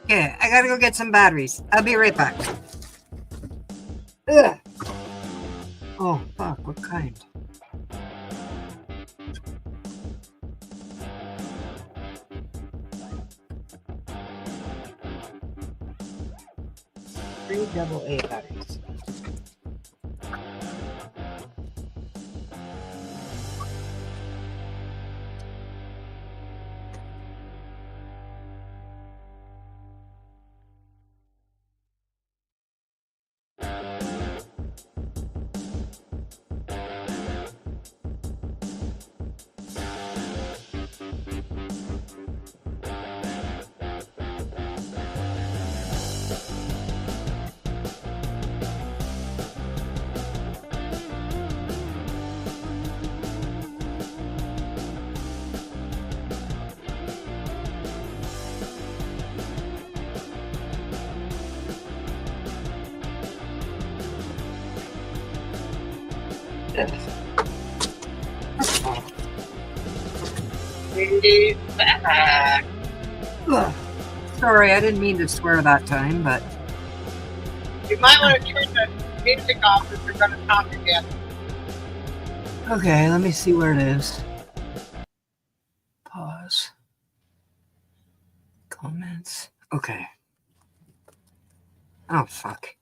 [SPEAKER 2] Okay, I gotta go get some batteries. I'll be right back. Ugh. Oh, fuck, what kind? Three AA batteries.
[SPEAKER 1] He's back.
[SPEAKER 2] Ugh. Sorry, I didn't mean to swear that time, but
[SPEAKER 1] You might want to turn the music off if you're going to talk again.
[SPEAKER 2] okay, let me see where it is. Pause. Comments. Okay. Oh, fuck.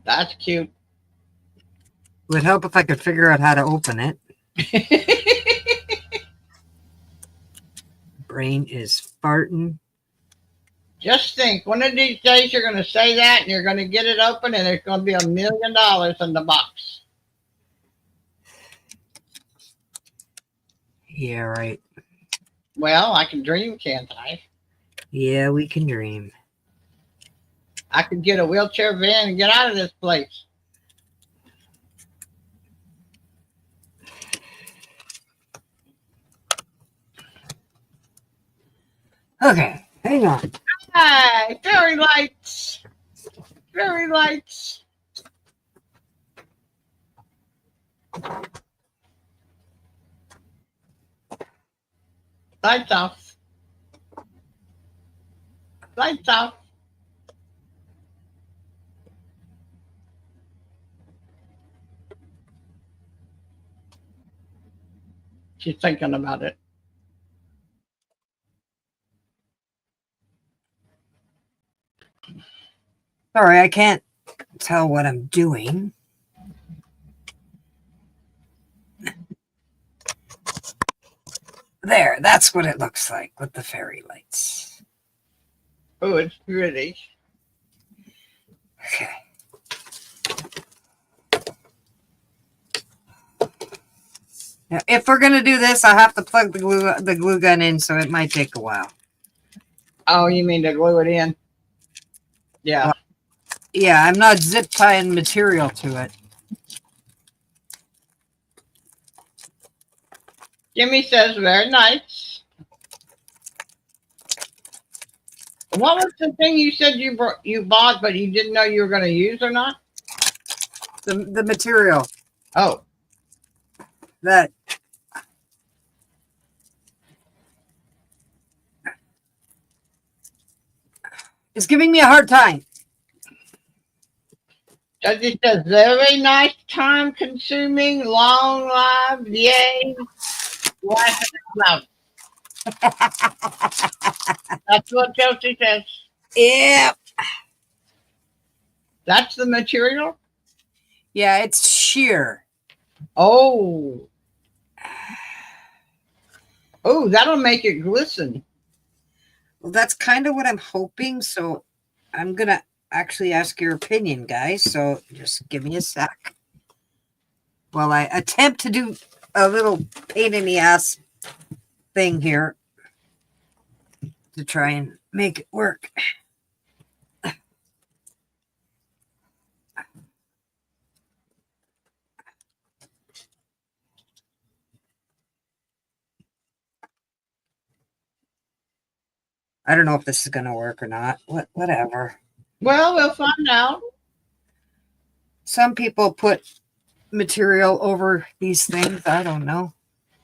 [SPEAKER 1] That's cute.
[SPEAKER 2] Would help if I could figure out how to open it. Brain is farting.
[SPEAKER 1] Just think, one of these days you're going to say that and you're going to get it open and there's going to be $1 million in the box.
[SPEAKER 2] Yeah, right.
[SPEAKER 1] Well, I can dream, can't I?
[SPEAKER 2] Yeah, we can dream.
[SPEAKER 1] I could get a wheelchair van and get out of this place.
[SPEAKER 2] Okay, hang on.
[SPEAKER 1] Hi, fairy lights. Fairy lights. Lights off. Lights off. She's thinking about it.
[SPEAKER 2] Sorry, I can't tell what I'm doing. There, that's what it looks like with the fairy lights.
[SPEAKER 1] Oh, it's pretty.
[SPEAKER 2] Okay. Now, if we're gonna do this, I have to plug the glue gun in, so it might take a while.
[SPEAKER 1] Oh, you mean to glue it in? Yeah.
[SPEAKER 2] Well, yeah, I'm not zip tying material to it.
[SPEAKER 1] Jimmy says very nice. What was the thing you said you bought, but you didn't know you were going to use or not?
[SPEAKER 2] The material
[SPEAKER 1] Oh,
[SPEAKER 2] that is giving me a hard time.
[SPEAKER 1] it says very nice, time consuming, long lived, yay. Laugh out loud. That's what Chelsea says.
[SPEAKER 2] Yeah.
[SPEAKER 1] That's the material?
[SPEAKER 2] Yeah, it's sheer.
[SPEAKER 1] Oh. Oh, that'll make it glisten.
[SPEAKER 2] Well, that's kind of what I'm hoping. So I'm going to actually ask your opinion, guys. So just give me a sec while I attempt to do a little pain in the ass thing here to try and make it work. I don't know if this is going to work or not. Whatever.
[SPEAKER 1] Well, we'll find out.
[SPEAKER 2] Some people put material over these things. I don't know.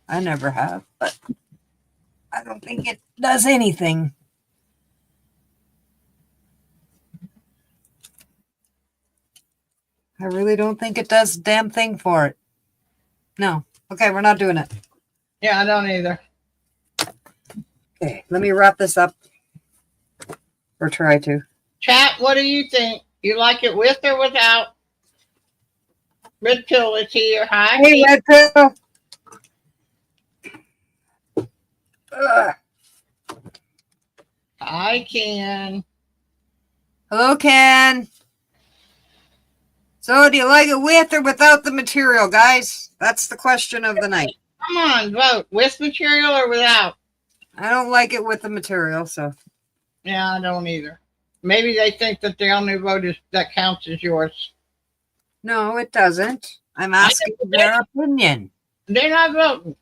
[SPEAKER 2] I never have, but I don't think it does anything. I really don't think it does a damn thing for it. No. Okay, we're not doing it.
[SPEAKER 1] Yeah, I don't either.
[SPEAKER 2] Okay, let me wrap this up. Or try to.
[SPEAKER 1] Chat, what do you think? You like it with or without? Red Pill is here. Hi.
[SPEAKER 2] Hey, Red Pill. Ugh.
[SPEAKER 1] Hi, Ken.
[SPEAKER 2] Hello, Ken. So, do you like it with or without the material, guys? That's the question of the night.
[SPEAKER 1] Come on, vote. With material or without?
[SPEAKER 2] I don't like it with the material, so.
[SPEAKER 1] Yeah, I don't either. Maybe they think that the only vote that counts is yours.
[SPEAKER 2] No, it doesn't. I'm asking their opinion.
[SPEAKER 1] They're not voting.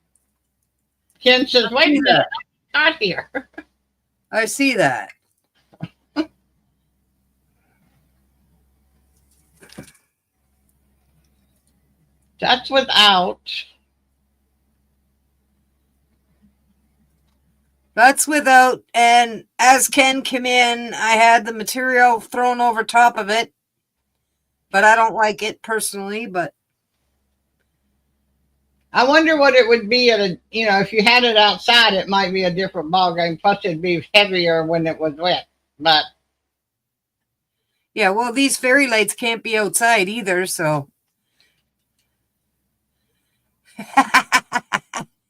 [SPEAKER 1] Ken says, wait a minute, I'm not here.
[SPEAKER 2] I see that.
[SPEAKER 1] That's without.
[SPEAKER 2] That's without, and as Ken came in, I had the material thrown over top of it. But I don't like it personally, but.
[SPEAKER 1] I wonder what it would be if you had it outside, it might be a different ballgame. Plus, it'd be heavier when it was wet. But.
[SPEAKER 2] Yeah, well, these fairy lights can't be outside either, so.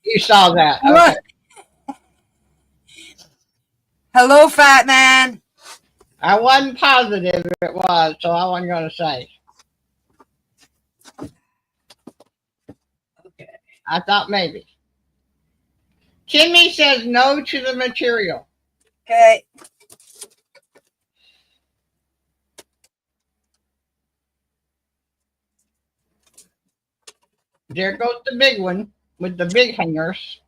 [SPEAKER 1] You saw that.
[SPEAKER 2] Okay. Hello, fat man.
[SPEAKER 1] I wasn't positive it was, so I wasn't going to say.
[SPEAKER 2] Okay.
[SPEAKER 1] I thought maybe. Kimmy says no to the material.
[SPEAKER 2] Okay.
[SPEAKER 1] There goes the big one with the big hangers.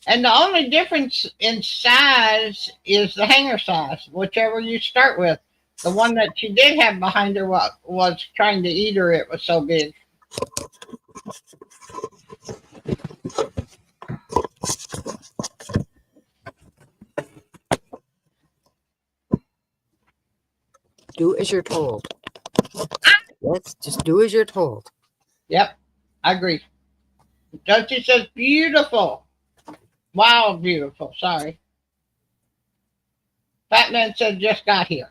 [SPEAKER 1] And the only difference in size is the hanger size, whichever you start with. The one that she did have behind her was trying to eat her. It was so big.
[SPEAKER 2] Do as you're told. Let's just do as you're told.
[SPEAKER 1] Yep, I agree. Dusty says beautiful. Wow, beautiful. Sorry. Batman said just got here.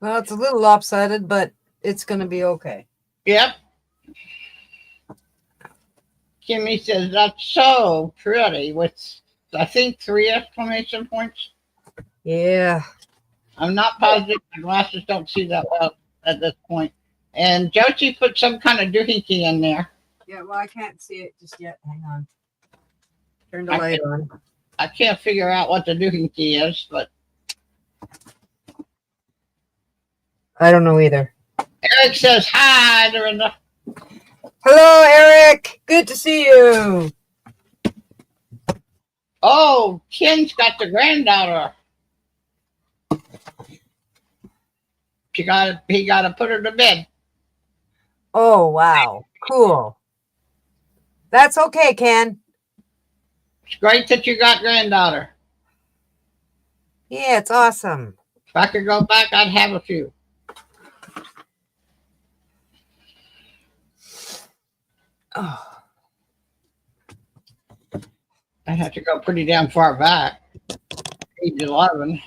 [SPEAKER 2] Well, it's a little lopsided, but it's going to be okay.
[SPEAKER 1] Yep. Kimmy says that's so pretty with, I think, 3 exclamation points.
[SPEAKER 2] Yeah.
[SPEAKER 1] I'm not positive. My glasses don't see that well at this point. And Josie put some kind of doohickey in there.
[SPEAKER 2] Yeah, well, I can't see it just yet. Hang on. Turn the light on.
[SPEAKER 1] I can't figure out what the doohickey is, but
[SPEAKER 2] I don't know either.
[SPEAKER 1] Eric says hi. Dorinda.
[SPEAKER 2] Hello, Eric. Good to see you.
[SPEAKER 1] Oh, Ken's got the granddaughter. He got to put her to bed.
[SPEAKER 2] Oh, wow. Cool. That's okay, Ken.
[SPEAKER 1] It's great that you got granddaughter.
[SPEAKER 2] Yeah, it's awesome.
[SPEAKER 1] If I could go back, I'd have a few.
[SPEAKER 2] Oh.
[SPEAKER 1] I'd have to go pretty damn far back. Age 11.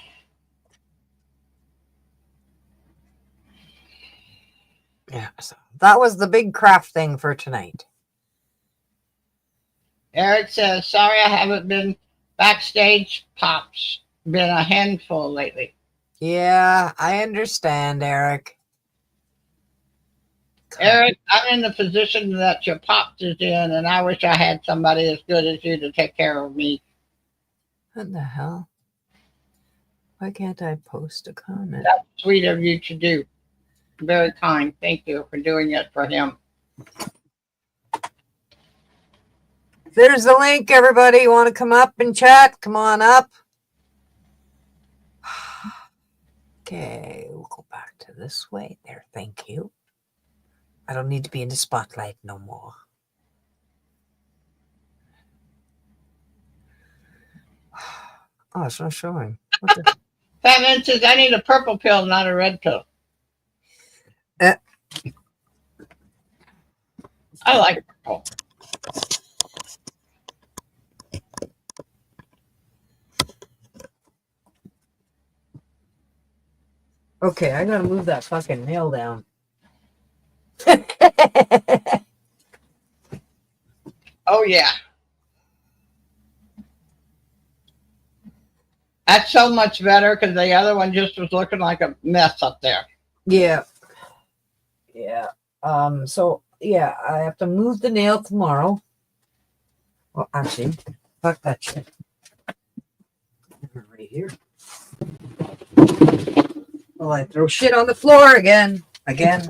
[SPEAKER 2] Yeah, so that was the big craft thing for tonight.
[SPEAKER 1] Eric says, sorry I haven't been backstage. Pops. Been a handful lately.
[SPEAKER 2] Yeah, I understand, Eric.
[SPEAKER 1] Eric, I'm in the position that your pops is in, and I wish I had somebody as good as you to take care of me.
[SPEAKER 2] What the hell? Why can't I post a comment?
[SPEAKER 1] That's sweet of you to do. Very kind. Thank you for doing it for him.
[SPEAKER 2] There's the link, everybody. You want to come up and chat? Come on up. Okay, we'll go back to this way. There, thank you. I don't need to be in the spotlight no more. Oh, it's not showing. What the?
[SPEAKER 1] Batman says, I need a purple pill, not a red pill.
[SPEAKER 2] Eh.
[SPEAKER 1] I like purple.
[SPEAKER 2] Okay, I gotta move that fucking nail down.
[SPEAKER 1] Oh, yeah. That's so much better because the other one just was looking like a mess up there.
[SPEAKER 2] Yeah. Yeah. So yeah, I have to move the nail tomorrow. Well, actually, fuck that shit. Right here. Well, I throw shit on the floor again. Again.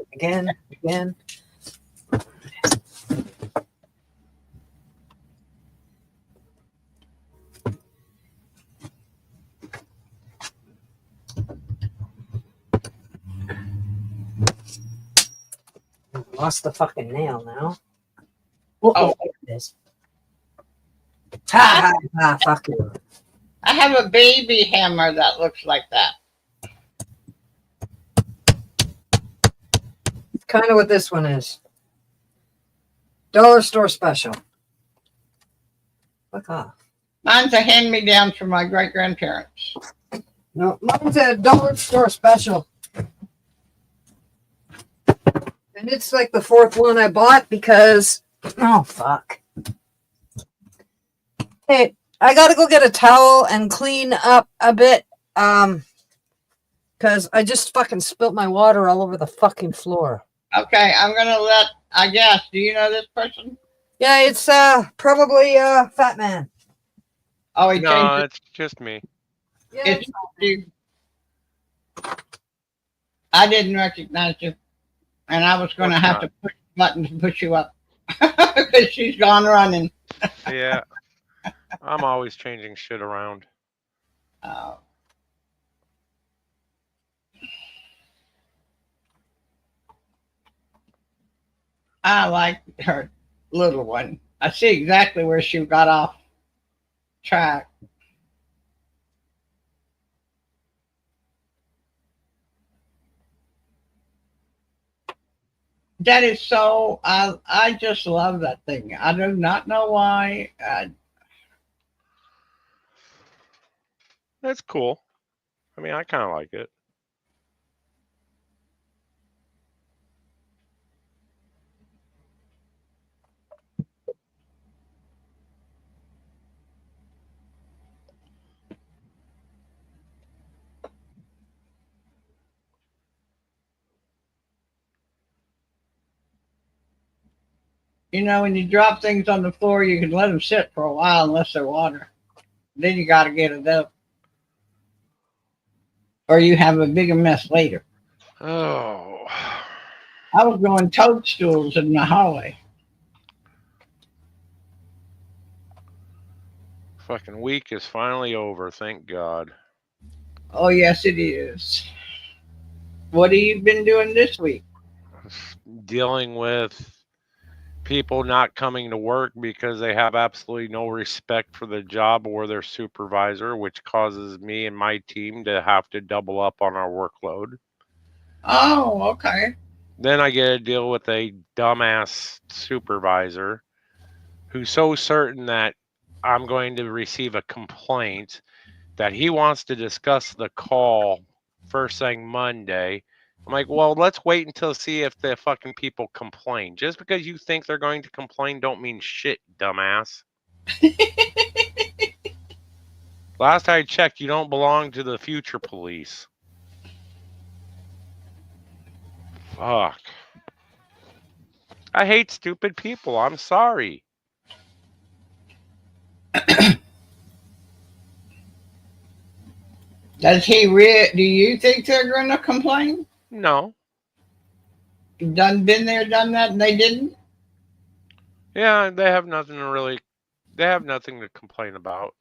[SPEAKER 2] Lost the fucking nail now.
[SPEAKER 1] Oh.
[SPEAKER 2] There it is. Ha ha ha, fuck you.
[SPEAKER 1] I have a baby hammer that looks like that.
[SPEAKER 2] Kind of what this one is. Dollar store special. Fuck off.
[SPEAKER 1] Mine's a hand-me-down from my great-grandparents.
[SPEAKER 2] No, mine's a dollar store special. And it's like the fourth one I bought because... Oh, fuck. Hey, I gotta go get a towel and clean up a bit. Because I just fucking spilt my water all over the fucking floor.
[SPEAKER 1] Okay, I'm going to I guess, do you know this person?
[SPEAKER 2] Yeah, it's probably Fat Man.
[SPEAKER 1] Oh, he changed
[SPEAKER 3] No,
[SPEAKER 1] it.
[SPEAKER 3] it's just me.
[SPEAKER 2] Yeah,
[SPEAKER 1] It's you. I didn't recognize you. And I was going to
[SPEAKER 3] What's
[SPEAKER 1] have
[SPEAKER 3] not?
[SPEAKER 1] to push the button to push you up. Because she's gone running.
[SPEAKER 3] Yeah. I'm always changing shit around.
[SPEAKER 1] Oh. I like her little one. I see exactly where she got off track. That is so. I just love that thing. I do not know why.
[SPEAKER 3] That's cool. I mean, I kind of like it.
[SPEAKER 1] When you drop things on the floor, you can let them sit for a while unless they're water. Then you got to get it up, or you have a bigger mess later.
[SPEAKER 3] Oh.
[SPEAKER 1] I was growing toadstools in the hallway.
[SPEAKER 3] Fucking week is finally over, thank God.
[SPEAKER 1] Oh yes, it is. What have you been doing this week?
[SPEAKER 3] Dealing with people not coming to work because they have absolutely no respect for the job or their supervisor, which causes me and my team to have to double up on our workload.
[SPEAKER 1] Oh, okay.
[SPEAKER 3] Then I get to deal with a dumbass supervisor who's so certain that I'm going to receive a complaint that he wants to discuss the call first thing Monday. I'm like, well, let's wait until see if the fucking people complain. Just because you think they're going to complain don't mean shit, dumbass. Last I checked, you don't belong to the future police. Fuck. I hate stupid people. I'm sorry.
[SPEAKER 1] Do you think they're going to complain?
[SPEAKER 3] No.
[SPEAKER 1] Been there, done that, and they didn't?
[SPEAKER 3] Yeah, they have nothing to complain about.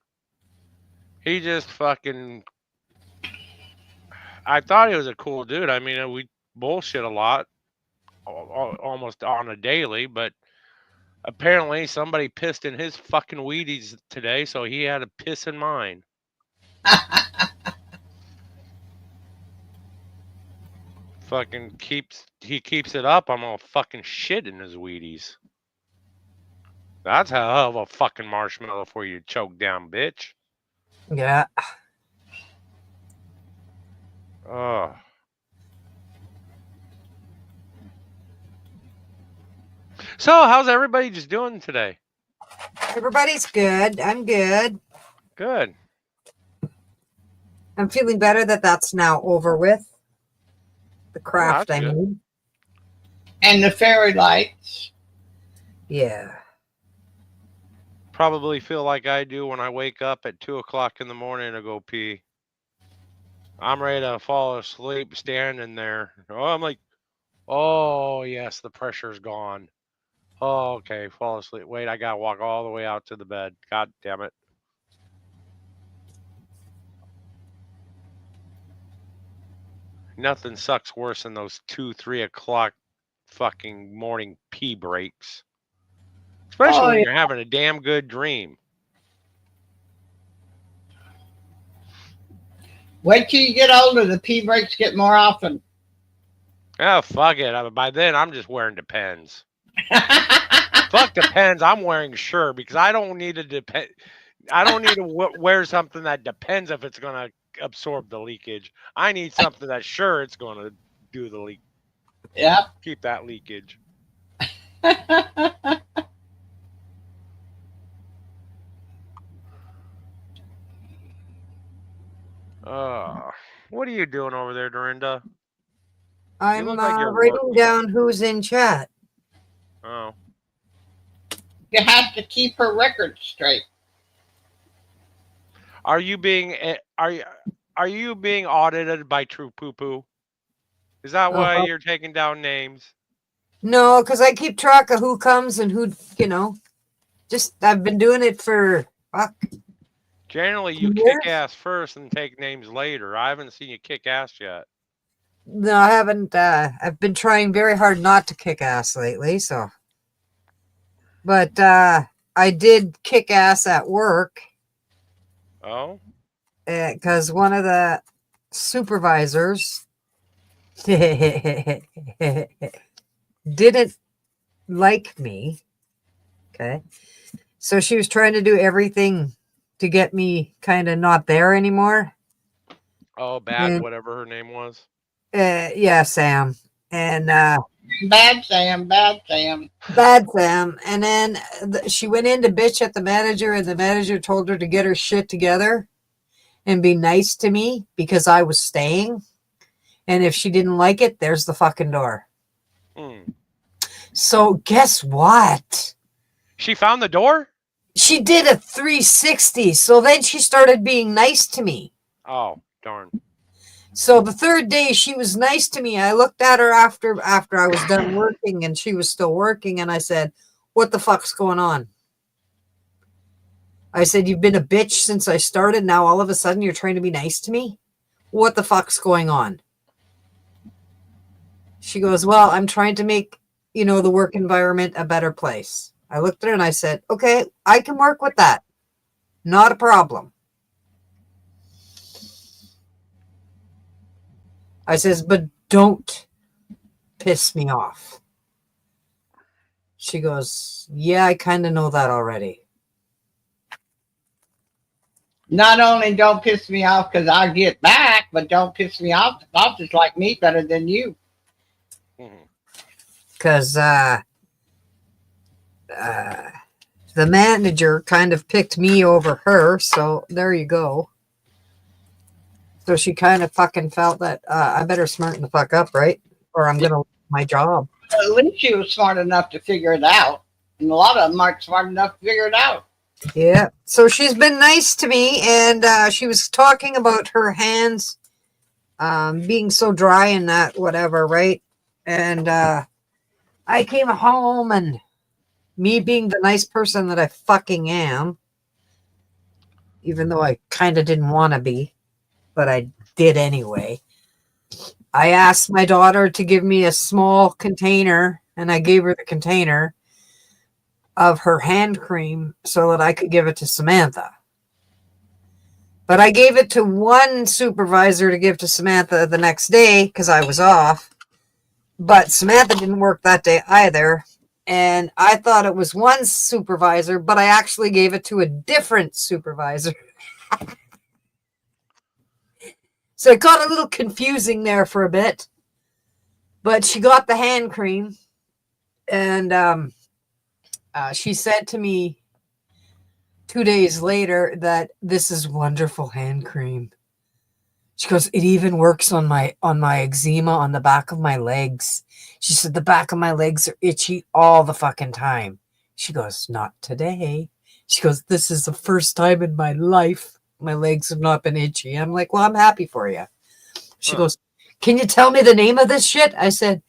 [SPEAKER 3] He just fucking, I thought he was a cool dude. I mean, we bullshit a lot, almost on a daily, but apparently somebody pissed in his fucking Wheaties today, so he had to piss in mine. Fucking keeps it up. I'm all fucking shit in his Wheaties. That's a hell of a fucking marshmallow for you to choke down, bitch.
[SPEAKER 2] Yeah.
[SPEAKER 3] Oh. So, how's everybody just doing today?
[SPEAKER 2] Everybody's good. I'm good.
[SPEAKER 3] Good.
[SPEAKER 2] I'm feeling better that that's now over with. The craft,
[SPEAKER 3] that's
[SPEAKER 2] I
[SPEAKER 3] good.
[SPEAKER 2] mean.
[SPEAKER 1] And the fairy lights.
[SPEAKER 2] Yeah.
[SPEAKER 3] Probably feel like I do when I wake up at 2 o'clock in the morning to go pee. I'm ready to fall asleep standing there. Oh, I'm like, oh, yes, the pressure's gone. Oh, okay, fall asleep. Wait, I got to walk all the way out to the bed. God damn it. Nothing sucks worse than those 2, 3 o'clock fucking morning pee breaks. Especially when you're having a damn good dream.
[SPEAKER 1] Wait till you get older. The pee breaks get more often.
[SPEAKER 3] Oh, fuck it. By then, I'm just wearing Depends. Fuck Depends. I'm wearing Sure because I don't need to depend. I don't need to wear something that depends if it's going to absorb the leakage. I need something that's sure it's going to do the leak.
[SPEAKER 1] Yep.
[SPEAKER 3] Keep that leakage. What are you doing over there, Dorinda?
[SPEAKER 2] I'm
[SPEAKER 3] look like you're
[SPEAKER 2] writing
[SPEAKER 3] working.
[SPEAKER 2] down who's in chat.
[SPEAKER 3] Oh.
[SPEAKER 1] You have to keep her records straight.
[SPEAKER 3] Are you being audited by True Poo Poo? Is that why you're taking down names?
[SPEAKER 2] No, because I keep track of who comes and who, just I've been doing it for fuck.
[SPEAKER 3] Generally, you
[SPEAKER 2] Years?
[SPEAKER 3] kick ass first and take names later. I haven't seen you kick ass yet.
[SPEAKER 2] No, I haven't. I've been trying very hard not to kick ass lately, so. But I did kick ass at work.
[SPEAKER 3] Oh?
[SPEAKER 2] Because one of the supervisors didn't like me. Okay. So she was trying to do everything to get me kind of not there anymore.
[SPEAKER 3] Oh, bad, whatever her name was.
[SPEAKER 2] Yeah, Sam. And
[SPEAKER 1] Bad Sam, bad Sam.
[SPEAKER 2] bad Sam. And then she went in to bitch at the manager, and the manager told her to get her shit together and be nice to me because I was staying. And if she didn't like it, there's the fucking door. So guess what?
[SPEAKER 3] She found the door?
[SPEAKER 2] She did a 360. So then she started being nice to me.
[SPEAKER 3] Oh, darn.
[SPEAKER 2] So the third day she was nice to me. I looked at her after I was done working and she was still working. And I said, what the fuck's going on? I said, you've been a bitch since I started. Now all of a sudden you're trying to be nice to me? What the fuck's going on? She goes, well, I'm trying to make, the work environment a better place. I looked at her and I said, okay, I can work with that. Not a problem. I says, but don't piss me off. She goes, yeah, I kind of know that already.
[SPEAKER 1] Not only don't piss me off because I get back, but don't piss me off. I'll just like me better than you.
[SPEAKER 2] Because the manager kind of picked me over her, so there you go. So she kind of fucking felt that I better smarten the fuck up, right? Or I'm going to lose my job.
[SPEAKER 1] At least she was smart enough to figure it out. And a lot of them aren't smart enough to figure it out.
[SPEAKER 2] Yeah. So she's been nice to me, and she was talking about her hands being so dry and that whatever, right? And I came home, and me being the nice person that I fucking am, even though I kind of didn't want to be, but I did anyway. I asked my daughter to give me a small container, and I gave her the container of her hand cream so that I could give it to Samantha. But I gave it to one supervisor to give to Samantha the next day because I was off. But Samantha didn't work that day either. And I thought it was one supervisor, but I actually gave it to a different supervisor. So it got a little confusing there for a bit. But she got the hand cream. And she said to me 2 days later that this is wonderful hand cream. She goes, it even works on my eczema on the back of my legs. She said the back of my legs are itchy all the fucking time. She goes, not today. She goes, this is the first time in my life my legs have not been itchy. I'm like, well, I'm happy for you. She goes, can you tell me the name of this shit? I said,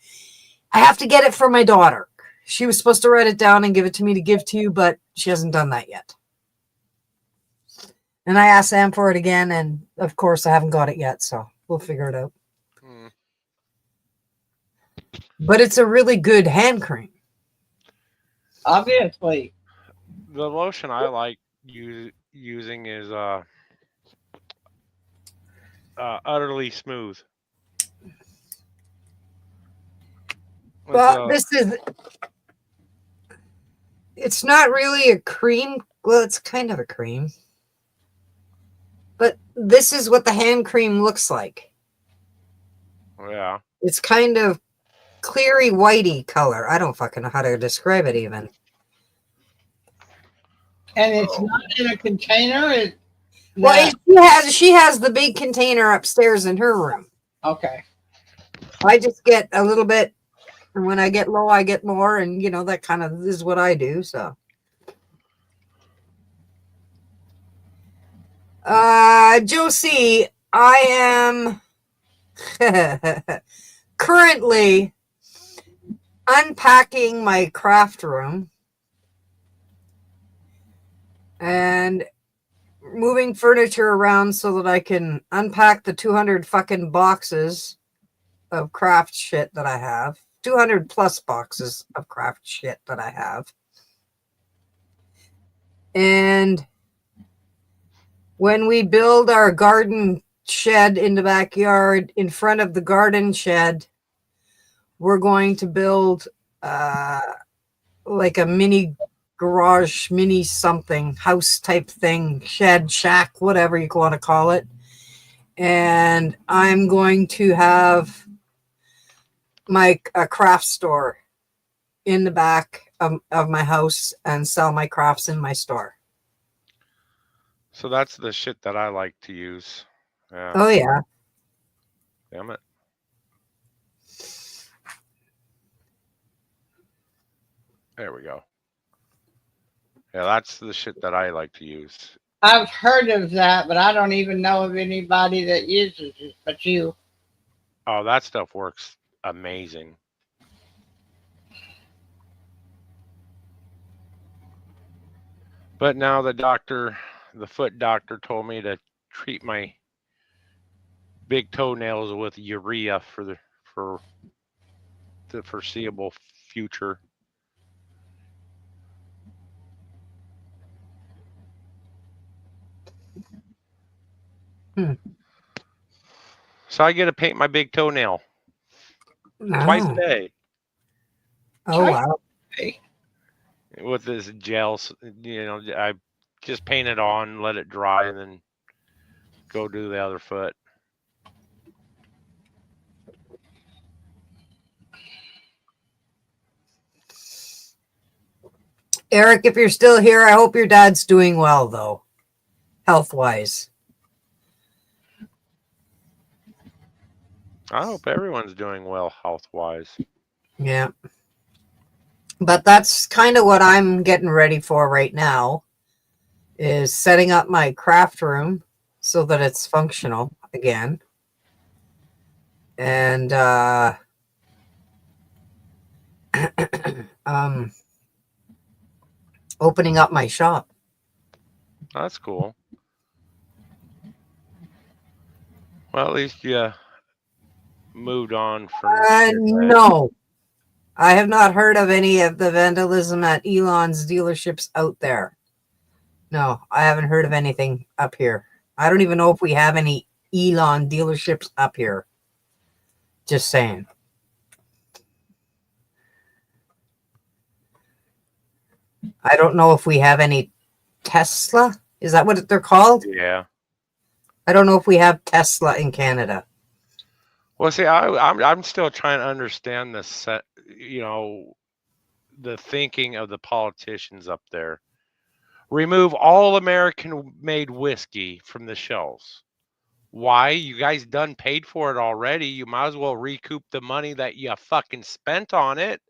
[SPEAKER 2] I have to get it for my daughter. She was supposed to write it down and give it to me to give to you, but she hasn't done that yet. And I asked Sam for it again, and of course I haven't got it yet, so we'll figure it out. But it's a really good hand cream.
[SPEAKER 1] Obviously.
[SPEAKER 3] The lotion I like using is utterly smooth.
[SPEAKER 2] Well, it's not really a cream. Well, it's kind of a cream. But this is what the hand cream looks like.
[SPEAKER 3] Yeah.
[SPEAKER 2] It's kind of cleary whitey color. I don't fucking know how to describe it even.
[SPEAKER 1] And it's not in a container?
[SPEAKER 2] Well, she has the big container upstairs in her room.
[SPEAKER 1] Okay.
[SPEAKER 2] I just get a little bit, and when I get low, I get more, and that kind of is what I do. So, Josie, I am currently unpacking my craft room and moving furniture around so that I can unpack the 200 fucking boxes of craft shit that I have. 200 plus boxes of craft shit that I have. And when we build our garden shed in the backyard, in front of the garden shed, we're going to build like a mini garage, mini something, house type thing, shed, shack, whatever you want to call it. And I'm going to have a craft store in the back of my house and sell my crafts in my store.
[SPEAKER 3] So that's the shit that I like to use. Yeah.
[SPEAKER 2] Oh, yeah.
[SPEAKER 3] Damn it. There we go. Yeah, that's the shit that I like to use.
[SPEAKER 1] I've heard of that, but I don't even know of anybody that uses it but you.
[SPEAKER 3] Oh, that stuff works amazing. But now the foot doctor told me to treat my big toenails with urea for the foreseeable future. So I get to paint my big toenail twice a day.
[SPEAKER 2] Oh, wow.
[SPEAKER 3] With this gel, I just paint it on, let it dry, and then go do the other foot.
[SPEAKER 2] Eric, if you're still here, I hope your dad's doing well, though, health-wise.
[SPEAKER 3] I hope everyone's doing well health-wise.
[SPEAKER 2] Yeah. But that's kind of what I'm getting ready for right now, is setting up my craft room so that it's functional again. And opening up my shop.
[SPEAKER 3] That's cool. Well, at least moved on from shit that-
[SPEAKER 2] No. I have not heard of any of the vandalism at Elon's dealerships out there. No, I haven't heard of anything up here. I don't even know if we have any Elon dealerships up here. Just saying. I don't know if we have any Tesla. Is that what they're called?
[SPEAKER 3] Yeah.
[SPEAKER 2] I don't know if we have Tesla in Canada.
[SPEAKER 3] Well, see, I'm still trying to understand the set, the thinking of the politicians up there. Remove all American-made whiskey from the shelves. Why? You guys done paid for it already. You might as well recoup the money that you fucking spent on it.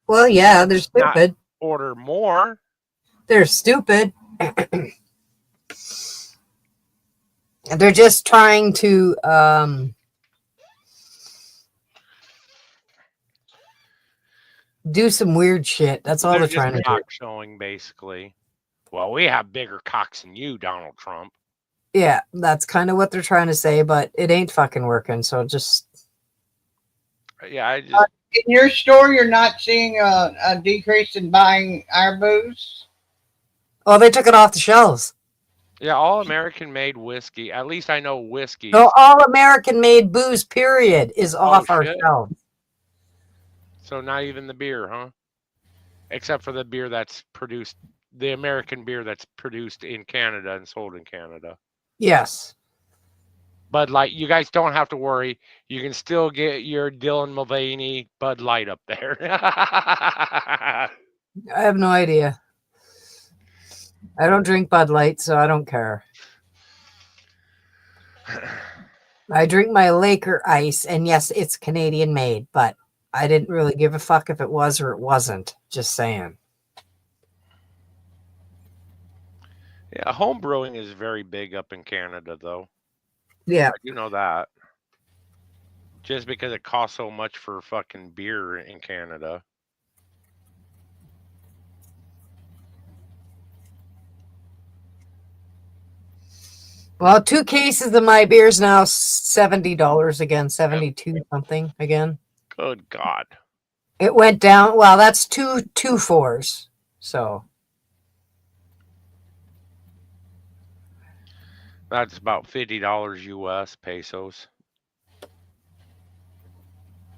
[SPEAKER 2] Well, yeah, they're
[SPEAKER 3] Not
[SPEAKER 2] stupid.
[SPEAKER 3] order more.
[SPEAKER 2] They're stupid. They're just trying to do some weird shit. That's all they're
[SPEAKER 3] just
[SPEAKER 2] trying to do.
[SPEAKER 3] cock showing, basically. Well, we have bigger cocks than you, Donald Trump.
[SPEAKER 2] Yeah, that's kind of what they're trying to say, but it ain't fucking working. So just
[SPEAKER 3] Yeah, I just
[SPEAKER 1] In your store, you're not seeing a decrease in buying our booze?
[SPEAKER 2] they took it off the shelves.
[SPEAKER 3] yeah, all American-made whiskey. At least I know whiskey.
[SPEAKER 2] No, all American-made booze, period, is off our
[SPEAKER 3] shit.
[SPEAKER 2] shelves.
[SPEAKER 3] So not even the beer, huh? Except for the beer that's produced, the American beer that's produced in Canada and sold in Canada.
[SPEAKER 2] Yes.
[SPEAKER 3] Bud Light, you guys don't have to worry. You can still get your Dylan Mulvaney Bud Light up there.
[SPEAKER 2] I have no idea. I don't drink Bud Light, so I don't care. I drink my Laker Ice, and yes, it's Canadian made, but I didn't really give a fuck if it was or it wasn't. Just saying.
[SPEAKER 3] Yeah, home brewing is very big up in Canada, though.
[SPEAKER 2] Yeah.
[SPEAKER 3] I do know that. Just because it costs so much for fucking beer in Canada.
[SPEAKER 2] Well, 2 cases of my beer is now $70 again, 72 something again.
[SPEAKER 3] Good God.
[SPEAKER 2] It went down. Well, that's two 4s. So
[SPEAKER 3] That's about $50 US pesos.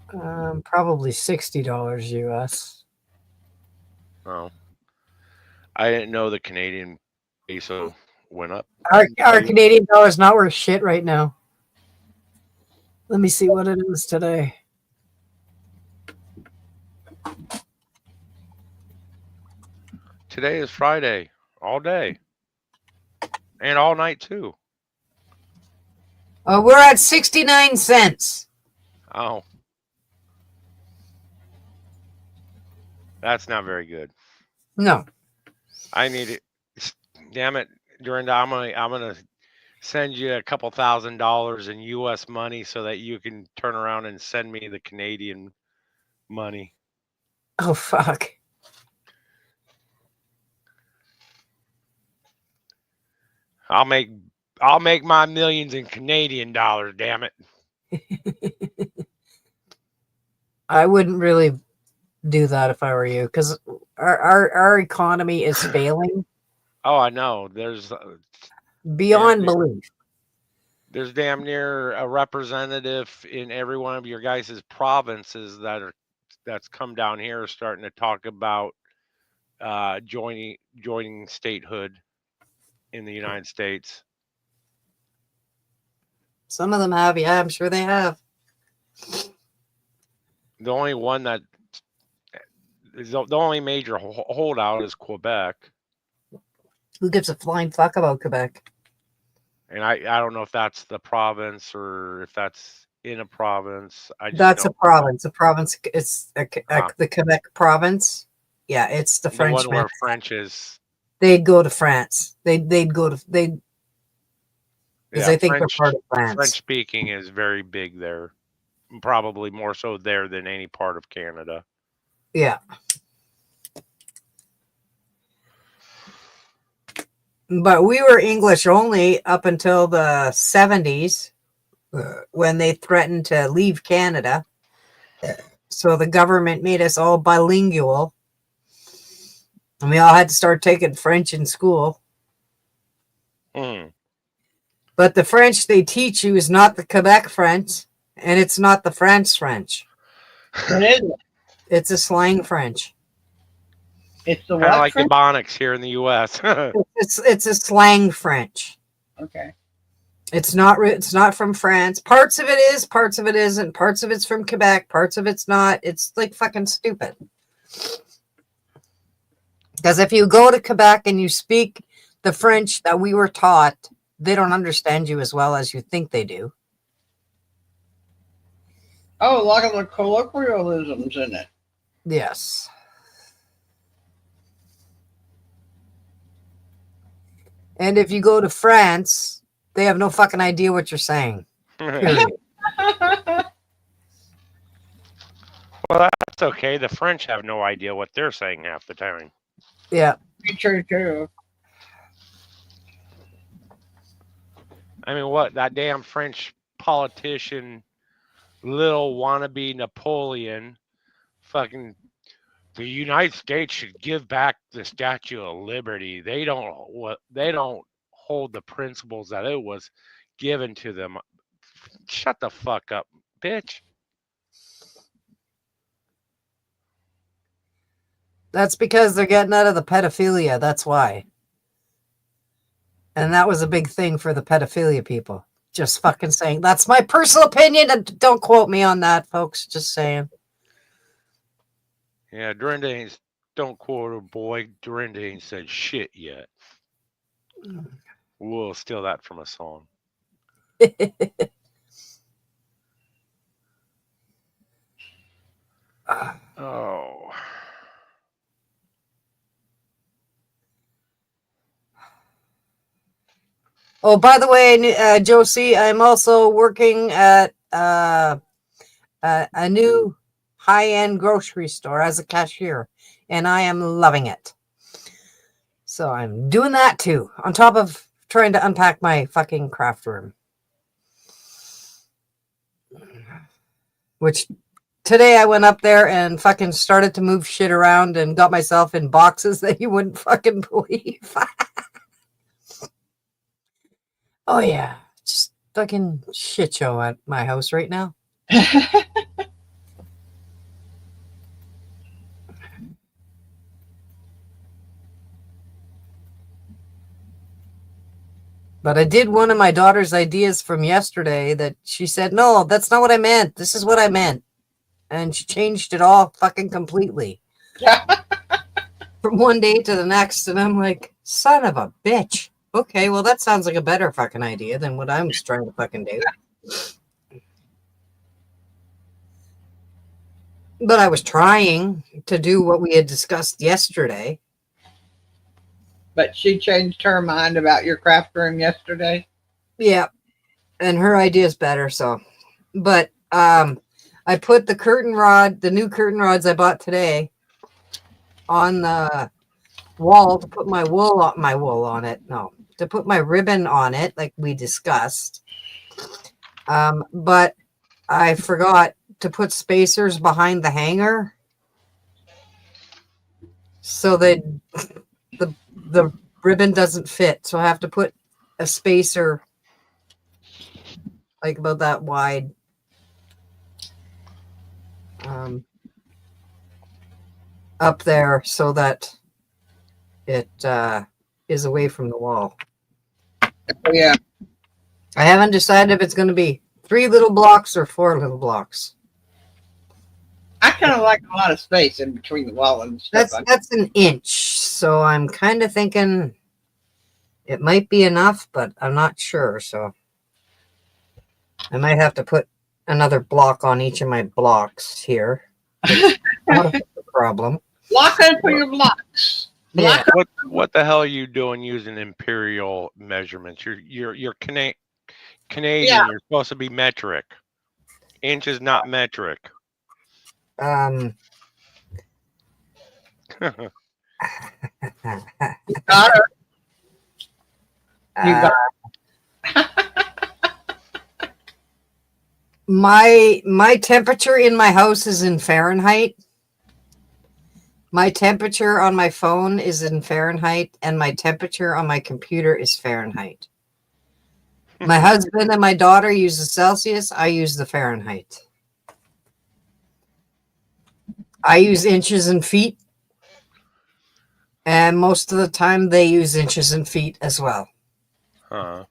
[SPEAKER 2] probably $60 US.
[SPEAKER 3] Oh. I didn't know the Canadian peso went up.
[SPEAKER 2] Our Canadian dollar is not worth shit right now. Let me see what it is today.
[SPEAKER 3] Today is Friday, all day, and all night too.
[SPEAKER 2] We're at 69 cents.
[SPEAKER 3] Oh, that's not very good.
[SPEAKER 2] No.
[SPEAKER 3] I need it. Damn it, Dorinda, I'm gonna send you a couple $1,000s in U.S. money so that you can turn around and send me the Canadian money.
[SPEAKER 2] Oh, fuck.
[SPEAKER 3] I'll make my millions in Canadian dollars, damn it.
[SPEAKER 2] I wouldn't really do that if I were you, because our economy is failing
[SPEAKER 3] Oh, I know. There's
[SPEAKER 2] beyond belief.
[SPEAKER 3] There's damn near a representative in every one of your guys' provinces that's come down here starting to talk about joining statehood in the United States.
[SPEAKER 2] Some of them have, yeah, I'm sure they have.
[SPEAKER 3] The only one that is the only major holdout is Quebec.
[SPEAKER 2] Who gives a flying fuck about Quebec?
[SPEAKER 3] And I don't know if that's the province or if that's in a province.
[SPEAKER 2] That's a province. A province. It's the Quebec province. Yeah, it's the French.
[SPEAKER 3] The one where French is.
[SPEAKER 2] They'd go to France. They'd go to because I think they're part of France.
[SPEAKER 3] French speaking is very big there. Probably more so there than any part of Canada.
[SPEAKER 2] Yeah. But we were English only up until the 70s. when they threatened to leave Canada. So the government made us all bilingual. And we all had to start taking French in school.
[SPEAKER 3] Hmm.
[SPEAKER 2] But the French they teach you is not the Quebec French, and it's not the France French.
[SPEAKER 1] What is it?
[SPEAKER 2] It's a slang French.
[SPEAKER 1] It's the
[SPEAKER 3] Kind of
[SPEAKER 1] what?
[SPEAKER 3] like
[SPEAKER 1] French?
[SPEAKER 3] Ebonics here in the U.S.
[SPEAKER 2] It's a slang French.
[SPEAKER 1] Okay.
[SPEAKER 2] It's not from France. Parts of it is, parts of it isn't. Parts of it's from Quebec, parts of it's not. It's like fucking stupid. Because if you go to Quebec and you speak the French that we were taught, they don't understand you as well as you think they do.
[SPEAKER 1] Oh, a lot of the colloquialisms in it.
[SPEAKER 2] Yes. And if you go to France, they have no fucking idea what you're saying. Period.
[SPEAKER 3] Well, that's okay. The French have no idea what they're saying half the time.
[SPEAKER 2] Yeah.
[SPEAKER 1] True, too.
[SPEAKER 3] I mean, what that damn French politician, little wannabe Napoleon, fucking. The United States should give back the Statue of Liberty. They don't hold the principles that it was given to them. Shut the fuck up, bitch.
[SPEAKER 2] That's because they're getting out of the pedophilia. That's why. And that was a big thing for the pedophilia people. Just fucking saying. That's my personal opinion. And don't quote me on that, folks. Just saying.
[SPEAKER 3] Yeah, Dorinda ain't, don't quote her, boy. Dorinda ain't said shit yet. We'll steal that from a song. Oh.
[SPEAKER 2] Oh, by the way, Josie, I'm also working at a new high-end grocery store as a cashier, and I am loving it. So I'm doing that too, on top of trying to unpack my fucking craft room. Which today I went up there and fucking started to move shit around and got myself in boxes that you wouldn't fucking believe. Oh yeah, just fucking shit show at my house right now. But I did one of my daughter's ideas from yesterday that she said, no, that's not what I meant. This is what I meant. And she changed it all fucking completely. From one day to the next. And I'm like, son of a bitch. Okay, well, that sounds like a better fucking idea than what I was trying to fucking do. But I was trying to do what we had discussed yesterday.
[SPEAKER 1] But she changed her mind about your craft room yesterday.
[SPEAKER 2] Yeah. And her idea is better, so. But I put the new curtain rods I bought today on the wall to put to put my ribbon on it, like we discussed. But I forgot to put spacers behind the hanger. So the ribbon doesn't fit. So I have to put a spacer like about that wide. Up there so that it is away from the wall.
[SPEAKER 1] Yeah.
[SPEAKER 2] I haven't decided if it's going to be 3 little blocks or 4 little blocks.
[SPEAKER 1] I kind of like a lot of space in between the wall and stuff.
[SPEAKER 2] That's an inch, so I'm kind of thinking it might be enough, but I'm not sure. So I might have to put another block on each of my blocks here. Not a problem.
[SPEAKER 1] Block it for your blocks.
[SPEAKER 2] Yeah.
[SPEAKER 3] What the hell are you doing using imperial measurements? You're Canadian.
[SPEAKER 1] Yeah.
[SPEAKER 3] You're supposed to be metric. Inch is not metric.
[SPEAKER 1] You got her. You got her.
[SPEAKER 2] My temperature in my house is in Fahrenheit. My temperature on my phone is in Fahrenheit, and my temperature on my computer is Fahrenheit. My husband and my daughter use the Celsius. I use the Fahrenheit. I use inches and feet, and most of the time they use inches and feet as well.
[SPEAKER 3] Huh.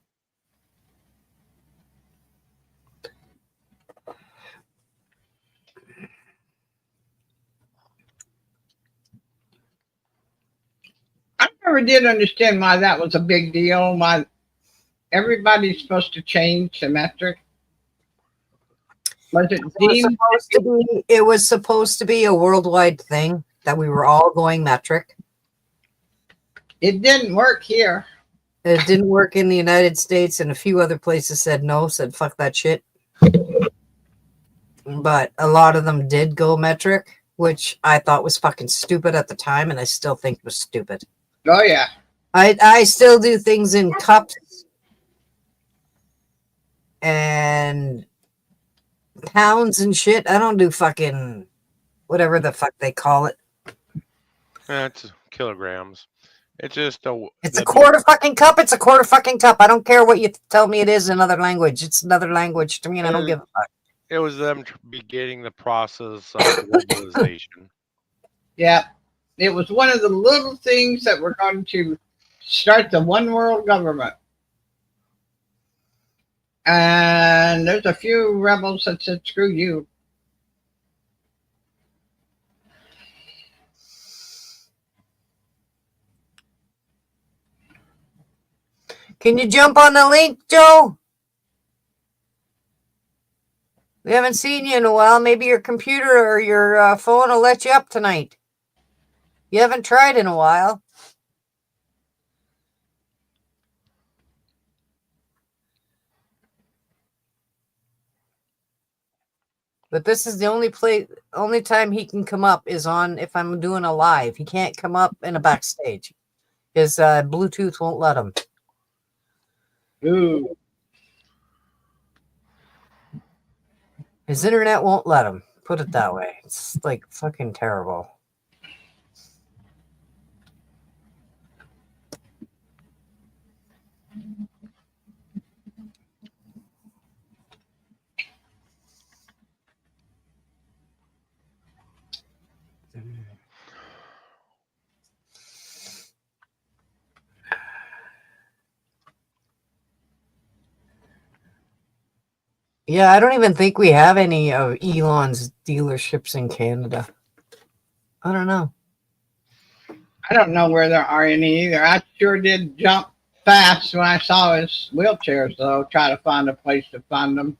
[SPEAKER 1] I never did understand why that was a big deal. Why everybody's supposed to change to metric? Was it deemed?
[SPEAKER 2] It was supposed to be a worldwide thing that we were all going metric.
[SPEAKER 1] It didn't work here.
[SPEAKER 2] It didn't work in the United States, and a few other places said no, said fuck that shit. But a lot of them did go metric, which I thought was fucking stupid at the time, and I still think was stupid.
[SPEAKER 1] Oh yeah.
[SPEAKER 2] I still do things in cups and pounds and shit. I don't do fucking whatever the fuck they call it.
[SPEAKER 3] That's kilograms. It's just
[SPEAKER 2] It's a quarter fucking cup. It's a quarter fucking cup. I don't care what you tell me it is in another language. It's another language to me, and I don't give a fuck.
[SPEAKER 3] It was them beginning the process of globalization.
[SPEAKER 1] Yeah. It was one of the little things that were going to start the one world government. And there's a few rebels that said, screw you.
[SPEAKER 2] Can you jump on the link, Joe? We haven't seen you in a while. Maybe your computer or your phone will let you up tonight. You haven't tried in a while. But this is the only time he can come up is on if I'm doing a live. He can't come up in a backstage. His Bluetooth won't let him.
[SPEAKER 1] Ooh.
[SPEAKER 2] His internet won't let him. Put it that way. It's like fucking terrible. Yeah, I don't even think we have any of Elon's dealerships in Canada. I don't know.
[SPEAKER 1] I don't know where there are any either. I sure did jump fast when I saw his wheelchairs, though. Try to find a place to find them.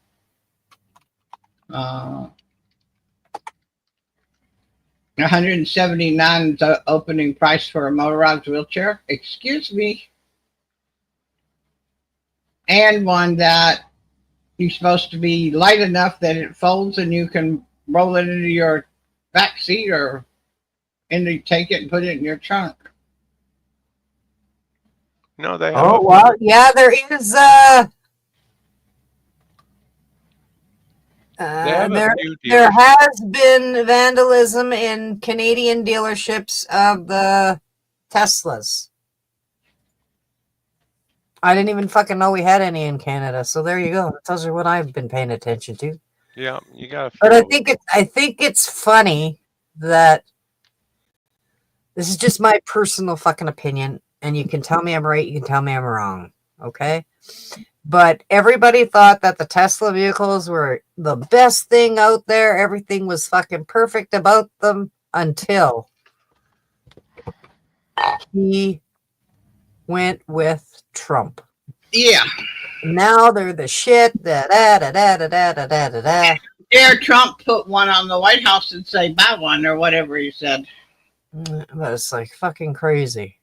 [SPEAKER 1] $179 is the opening price for a motorized wheelchair. Excuse me. And one that you're supposed to be light enough that it folds and you can roll it into your back seat or take it and put it in your trunk.
[SPEAKER 3] No, they have.
[SPEAKER 2] Oh, well, yeah, there is. There has been vandalism in Canadian dealerships of the Teslas. I didn't even fucking know we had any in Canada. So there you go. That tells you what I've been paying attention to.
[SPEAKER 3] Yeah, you got to.
[SPEAKER 2] But I think it's funny that this is just my personal fucking opinion, and you can tell me I'm right, you can tell me I'm wrong, okay? But everybody thought that the Tesla vehicles were the best thing out there. Everything was fucking perfect about them until he went with Trump.
[SPEAKER 1] Yeah.
[SPEAKER 2] Now they're the shit. Da da da da da da da da da.
[SPEAKER 1] Dare Trump put one on the White House and say buy one or whatever he said.
[SPEAKER 2] But it's like fucking crazy.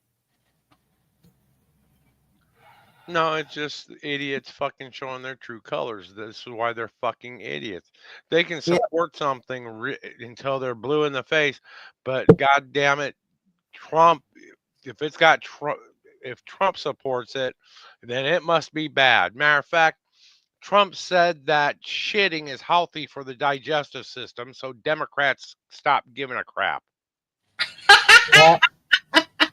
[SPEAKER 3] No, it's just idiots fucking showing their true colors. This is why they're fucking idiots. They can support something until they're blue in the face, but god damn it, Trump, if Trump supports it, then it must be bad. Matter of fact, Trump said that shitting is healthy for the digestive system, so Democrats stop giving a crap.
[SPEAKER 2] Yeah,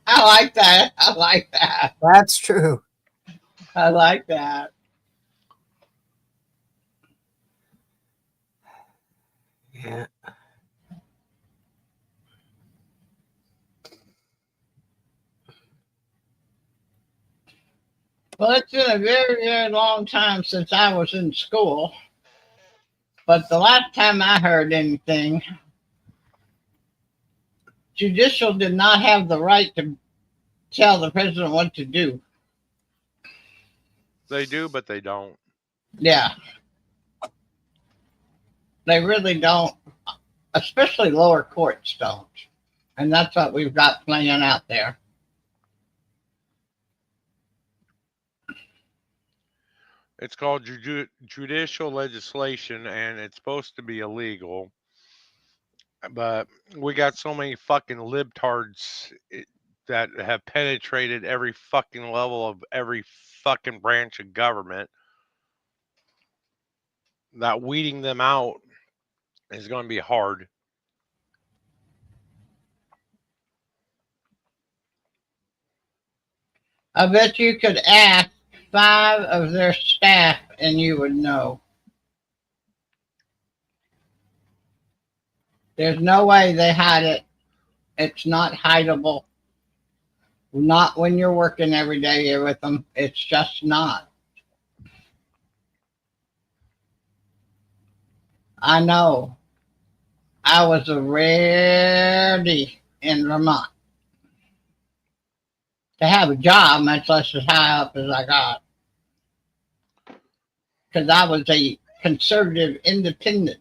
[SPEAKER 1] I like that. I like that.
[SPEAKER 2] that's true.
[SPEAKER 1] I like that.
[SPEAKER 2] Yeah.
[SPEAKER 1] Well, it's been a very, very long time since I was in school. But the last time I heard anything, judicial did not have the right to tell the president what to do.
[SPEAKER 3] They do, but they don't.
[SPEAKER 1] Yeah, they really don't, especially lower courts don't. And that's what we've got playing out there.
[SPEAKER 3] It's called judicial legislation, and it's supposed to be illegal. But we got so many fucking libtards that have penetrated every fucking level of every fucking branch of government that weeding them out is going to be hard.
[SPEAKER 1] I bet you could ask 5 of their staff and you would know. There's no way they hide it. It's not hideable. Not when you're working every day with them. It's just not. I know. I was a rarity in Vermont to have a job, much less as high up as I got. Because I was a conservative independent.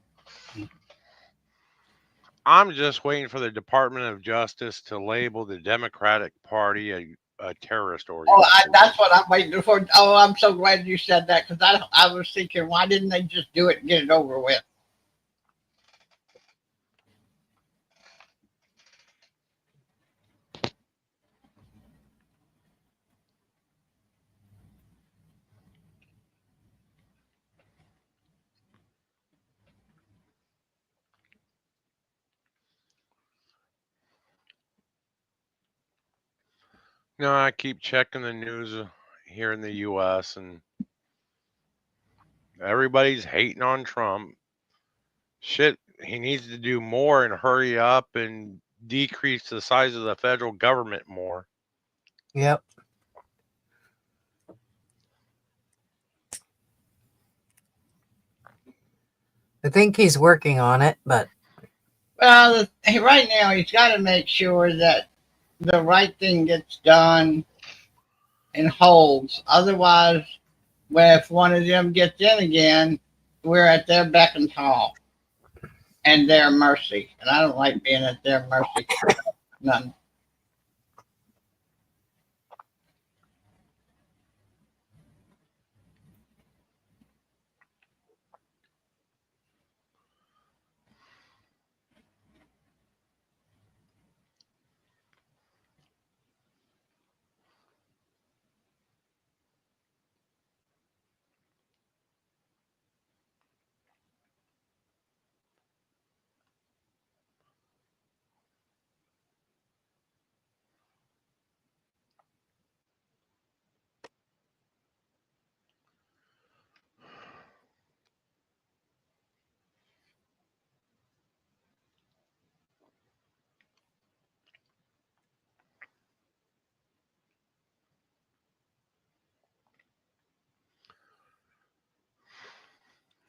[SPEAKER 3] I'm just waiting for the Department of Justice to label the Democratic Party a terrorist organization.
[SPEAKER 1] That's what I'm waiting for. Oh, I'm so glad you said that because I was thinking, why didn't they just do it and get it over with?
[SPEAKER 3] No, I keep checking the news here in the U.S. and everybody's hating on Trump. Shit, he needs to do more and hurry up and decrease the size of the federal government more.
[SPEAKER 2] Yep. I think he's working on it, but
[SPEAKER 1] Well, right now he's got to make sure that the right thing gets done and holds. Otherwise, well, if one of them gets in again, we're at their beck and call and their mercy. And I don't like being at their mercy. None.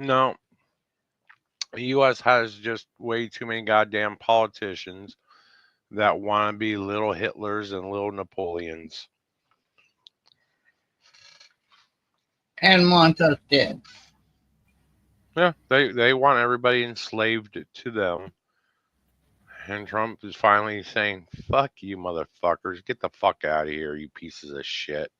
[SPEAKER 3] No, the U.S. has just way too many goddamn politicians that want to be little Hitlers and little Napoleons.
[SPEAKER 1] And want us dead.
[SPEAKER 3] Yeah, they want everybody enslaved to them. And Trump is finally saying, fuck you, motherfuckers. Get the fuck out of here, you pieces of shit.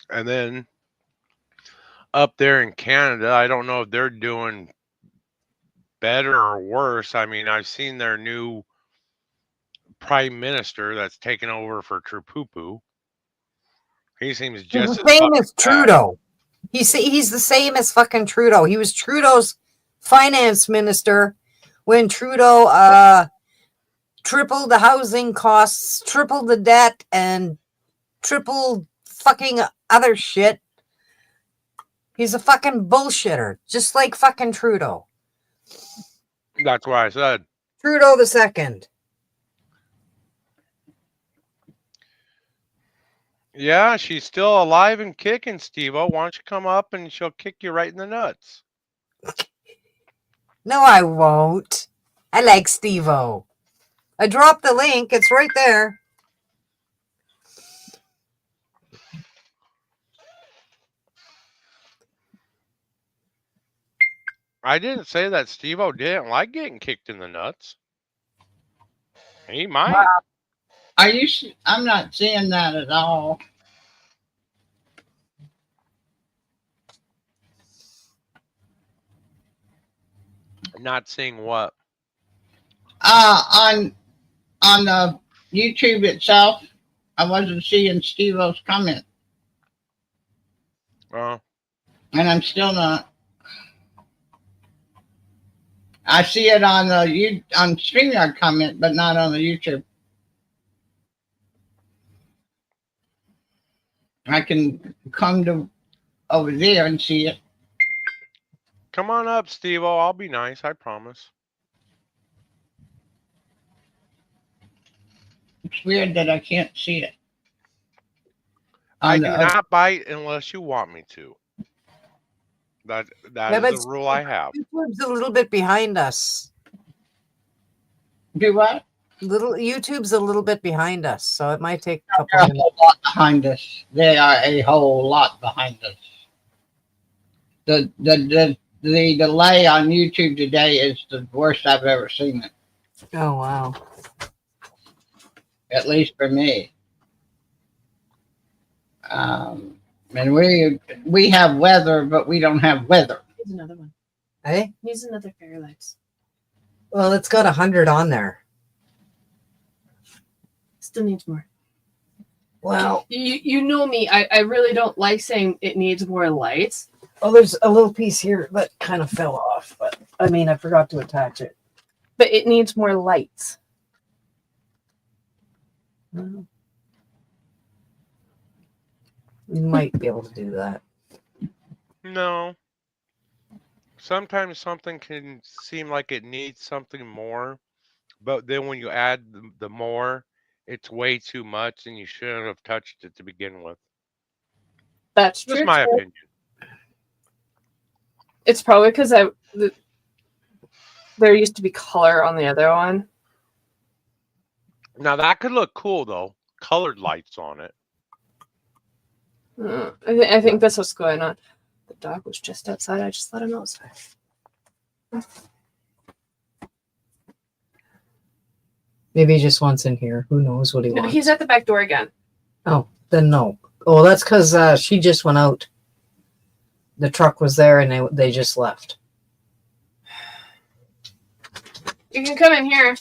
[SPEAKER 3] And then up there in Canada, I don't know if they're doing better or worse. I mean, I've seen their new prime minister that's taken over for Trupupu. He seems
[SPEAKER 2] He's
[SPEAKER 3] just
[SPEAKER 2] the
[SPEAKER 3] as
[SPEAKER 2] same as
[SPEAKER 3] bad.
[SPEAKER 2] Trudeau. He's the same as fucking Trudeau. He was Trudeau's finance minister when Trudeau tripled the housing costs, tripled the debt, and tripled fucking other shit. He's a fucking bullshitter, just like fucking Trudeau.
[SPEAKER 3] That's why I said.
[SPEAKER 2] Trudeau the second.
[SPEAKER 3] Yeah, she's still alive and kicking, Steve-O. Why don't you come up and she'll kick you right in the nuts?
[SPEAKER 2] No, I won't. I like Steve-O. I dropped the link. It's right there.
[SPEAKER 3] I didn't say that Steve-O didn't like getting kicked in the nuts. He might.
[SPEAKER 1] Are you? I'm not seeing that at all.
[SPEAKER 3] Not seeing what.
[SPEAKER 1] On the YouTube itself, I wasn't seeing Steve-O's comment,
[SPEAKER 3] Oh,
[SPEAKER 1] and I'm still not. I see it on the on StreamYard comment, but not on the YouTube. I can come to over there and see it.
[SPEAKER 3] come on up, Steve-O. I'll be nice. I promise.
[SPEAKER 1] It's weird that I can't see it.
[SPEAKER 3] I do not bite unless you want me to. That
[SPEAKER 2] Yeah,
[SPEAKER 3] is the rule I have.
[SPEAKER 2] YouTube's a little bit behind us.
[SPEAKER 1] Do what?
[SPEAKER 2] YouTube's a little bit behind us, so it might take a couple
[SPEAKER 1] They're a
[SPEAKER 2] minutes.
[SPEAKER 1] whole lot behind us. They are a whole lot behind us. The delay on YouTube today is the worst I've ever seen it.
[SPEAKER 2] Oh wow.
[SPEAKER 1] At least for me. And we have weather, but we don't have weather.
[SPEAKER 4] Here's another one.
[SPEAKER 2] Hey?
[SPEAKER 4] Here's another Fairy Lights.
[SPEAKER 2] Well, it's got 100 on there.
[SPEAKER 4] Still needs more.
[SPEAKER 2] Well,
[SPEAKER 4] You know me. I really don't like saying it needs more lights.
[SPEAKER 2] oh, there's a little piece here that kind of fell off, but I mean, I forgot to attach it.
[SPEAKER 4] But it needs more lights.
[SPEAKER 2] Well, we might be able to do that.
[SPEAKER 3] No. Sometimes something can seem like it needs something more, but then when you add the more, it's way too much and you shouldn't have touched it to begin with.
[SPEAKER 4] That's
[SPEAKER 3] Just
[SPEAKER 4] true.
[SPEAKER 3] my
[SPEAKER 4] too.
[SPEAKER 3] opinion.
[SPEAKER 4] It's probably because there used to be color on the other one.
[SPEAKER 3] Now that could look cool though. Colored lights on it.
[SPEAKER 4] I think that's what's going on. The dog was just outside. I just let him outside.
[SPEAKER 2] Maybe he just wants in here. Who knows what he
[SPEAKER 4] No,
[SPEAKER 2] wants?
[SPEAKER 4] he's at the back door again.
[SPEAKER 2] Oh, then no. Oh, that's because she just went out. The truck was there and they just left.
[SPEAKER 4] You can come in here.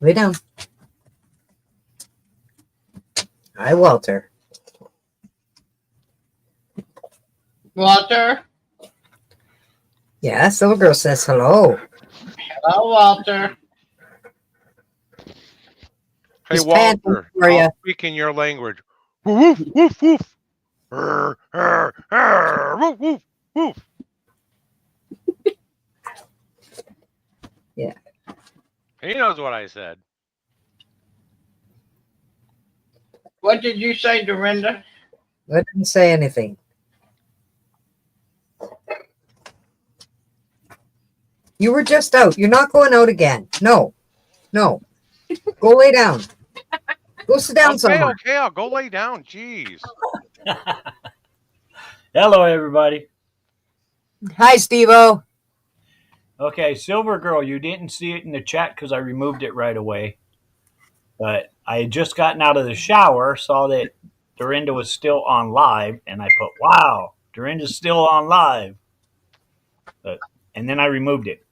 [SPEAKER 2] Lay down. Hi, Walter.
[SPEAKER 1] Walter?
[SPEAKER 2] Yeah, Silver Girl says hello.
[SPEAKER 1] Hello, Walter.
[SPEAKER 3] Hey
[SPEAKER 2] He's panting
[SPEAKER 3] Walter,
[SPEAKER 2] for ya.
[SPEAKER 3] I'll speak in your language. Woof woof woof. Arr, arr, arr, woof woof woof.
[SPEAKER 2] Yeah.
[SPEAKER 3] He knows what I said.
[SPEAKER 1] What did you say, Dorinda?
[SPEAKER 2] I didn't say anything. You were just out. You're not going out again. No. No. Go lay down. Go sit down somewhere.
[SPEAKER 3] Okay, I'll go lay down. Jeez.
[SPEAKER 5] Hello, everybody.
[SPEAKER 2] Hi, Steve-O.
[SPEAKER 5] Okay, Silver Girl, you didn't see it in the chat because I removed it right away. But I had just gotten out of the shower, saw that Dorinda was still on live, and I put, wow, Dorinda's still on live. And then I removed it.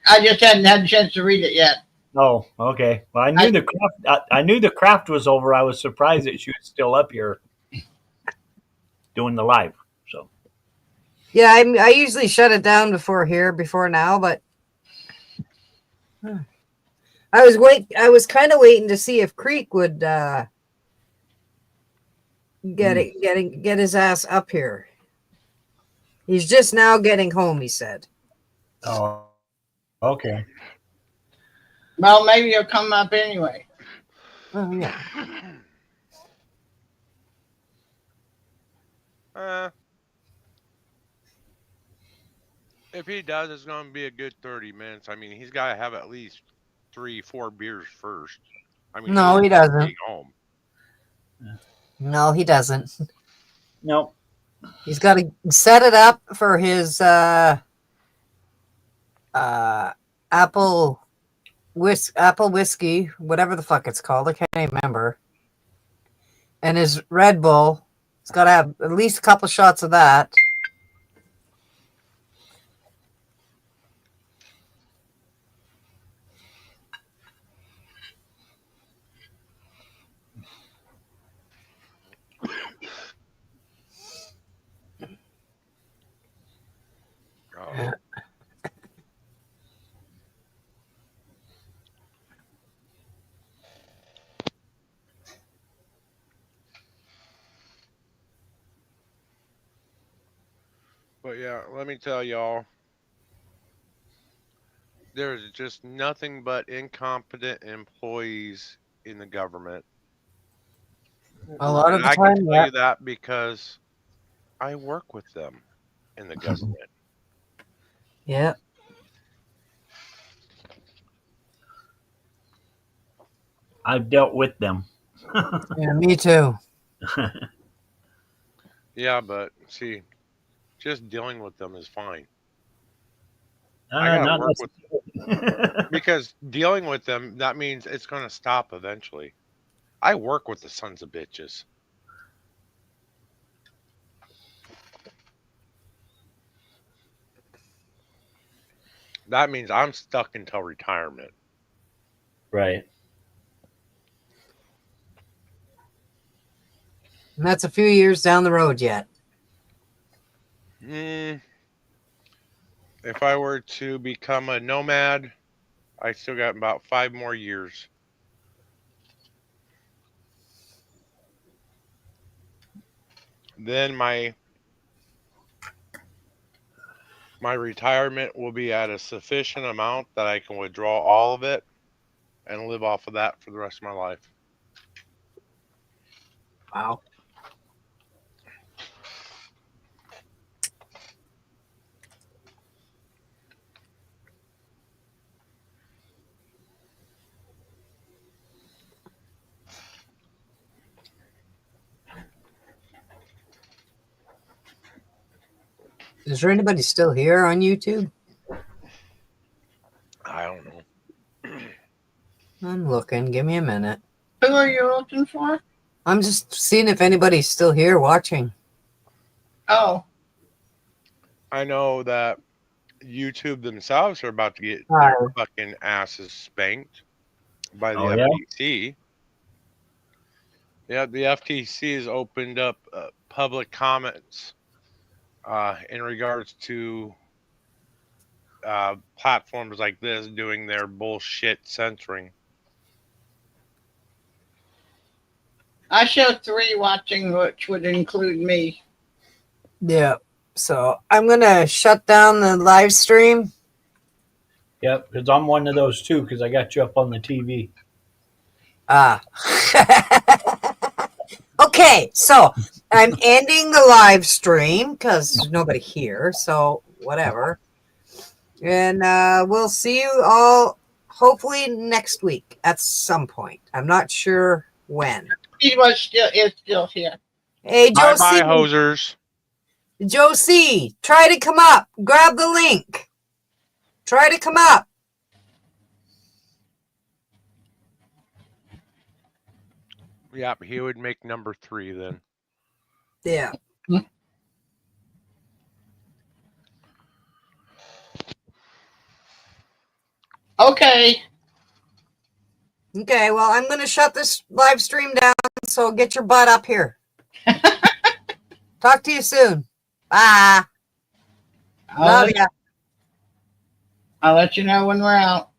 [SPEAKER 1] I just hadn't had a chance to read it yet.
[SPEAKER 5] Oh, okay. Well, I knew the craft. I knew the craft was over. I was surprised that she was still up here doing the live. So
[SPEAKER 2] Yeah, I usually shut it down before now, but I was kind of waiting to see if Creek would get his ass up here. He's just now getting home, he said.
[SPEAKER 5] oh, okay.
[SPEAKER 1] Well, maybe he'll come up anyway.
[SPEAKER 2] Oh yeah.
[SPEAKER 3] If he does, it's going to be a good 30 minutes. I mean, he's got to have at least 3-4 beers first. I mean,
[SPEAKER 2] No, he doesn't.
[SPEAKER 3] Being home.
[SPEAKER 2] No, he doesn't.
[SPEAKER 5] No.
[SPEAKER 2] He's got to set it up for his apple whiskey, whatever the fuck it's called. I can't even remember. And his Red Bull. He's got to have at least a couple shots of that.
[SPEAKER 3] Oh. But yeah, let me tell y'all, there's just nothing but incompetent employees in the government.
[SPEAKER 2] A lot of
[SPEAKER 3] And
[SPEAKER 2] the
[SPEAKER 3] I
[SPEAKER 2] time,
[SPEAKER 3] can tell
[SPEAKER 2] yeah.
[SPEAKER 3] you that because I work with them in the government.
[SPEAKER 2] Yeah.
[SPEAKER 5] I've dealt with them.
[SPEAKER 2] Yeah, me too.
[SPEAKER 3] Yeah, but see, just dealing with them is fine. I gotta
[SPEAKER 5] Not
[SPEAKER 3] work with
[SPEAKER 5] necessarily.
[SPEAKER 3] because dealing with them, that means it's gonna stop eventually. I work with the sons of bitches. That means I'm stuck until retirement.
[SPEAKER 5] Right.
[SPEAKER 2] And that's a few years down the road yet.
[SPEAKER 3] If I were to become a nomad, I still got about 5 more years. Then my retirement will be at a sufficient amount that I can withdraw all of it and live off of that for the rest of my life.
[SPEAKER 2] Wow. Is there anybody still here on YouTube?
[SPEAKER 3] I don't know.
[SPEAKER 2] I'm looking. Give me a minute.
[SPEAKER 1] Who are you looking for?
[SPEAKER 2] I'm just seeing if anybody's still here watching.
[SPEAKER 1] Oh,
[SPEAKER 3] I know that YouTube themselves are about to get
[SPEAKER 2] Hi.
[SPEAKER 3] their fucking asses spanked by the
[SPEAKER 5] Oh, yeah?
[SPEAKER 3] FTC. Yeah, the FTC has opened up public comments in regards to platforms like this doing their bullshit censoring.
[SPEAKER 1] I show 3 watching, which would include me.
[SPEAKER 2] Yeah. So I'm going to shut down the live stream.
[SPEAKER 5] Yep, because I'm one of those too, because I got you up on the TV.
[SPEAKER 2] Ah. Okay. So I'm ending the live stream because there's nobody here. So whatever. And we'll see you all hopefully next week at some point. I'm not sure when.
[SPEAKER 1] He is still here.
[SPEAKER 2] Hey,
[SPEAKER 3] Bye
[SPEAKER 2] Josie.
[SPEAKER 3] bye, hosers.
[SPEAKER 2] Josie, try to come up. Grab the link. Try to come up.
[SPEAKER 3] Yep, he would make number 3 then.
[SPEAKER 2] Yeah.
[SPEAKER 1] Okay.
[SPEAKER 2] Okay, well, I'm going to shut this live stream down, so get your butt up here. Talk to you soon. Bye.
[SPEAKER 1] I'll
[SPEAKER 2] Love
[SPEAKER 1] let,
[SPEAKER 2] ya.
[SPEAKER 1] I'll let you know when we're out.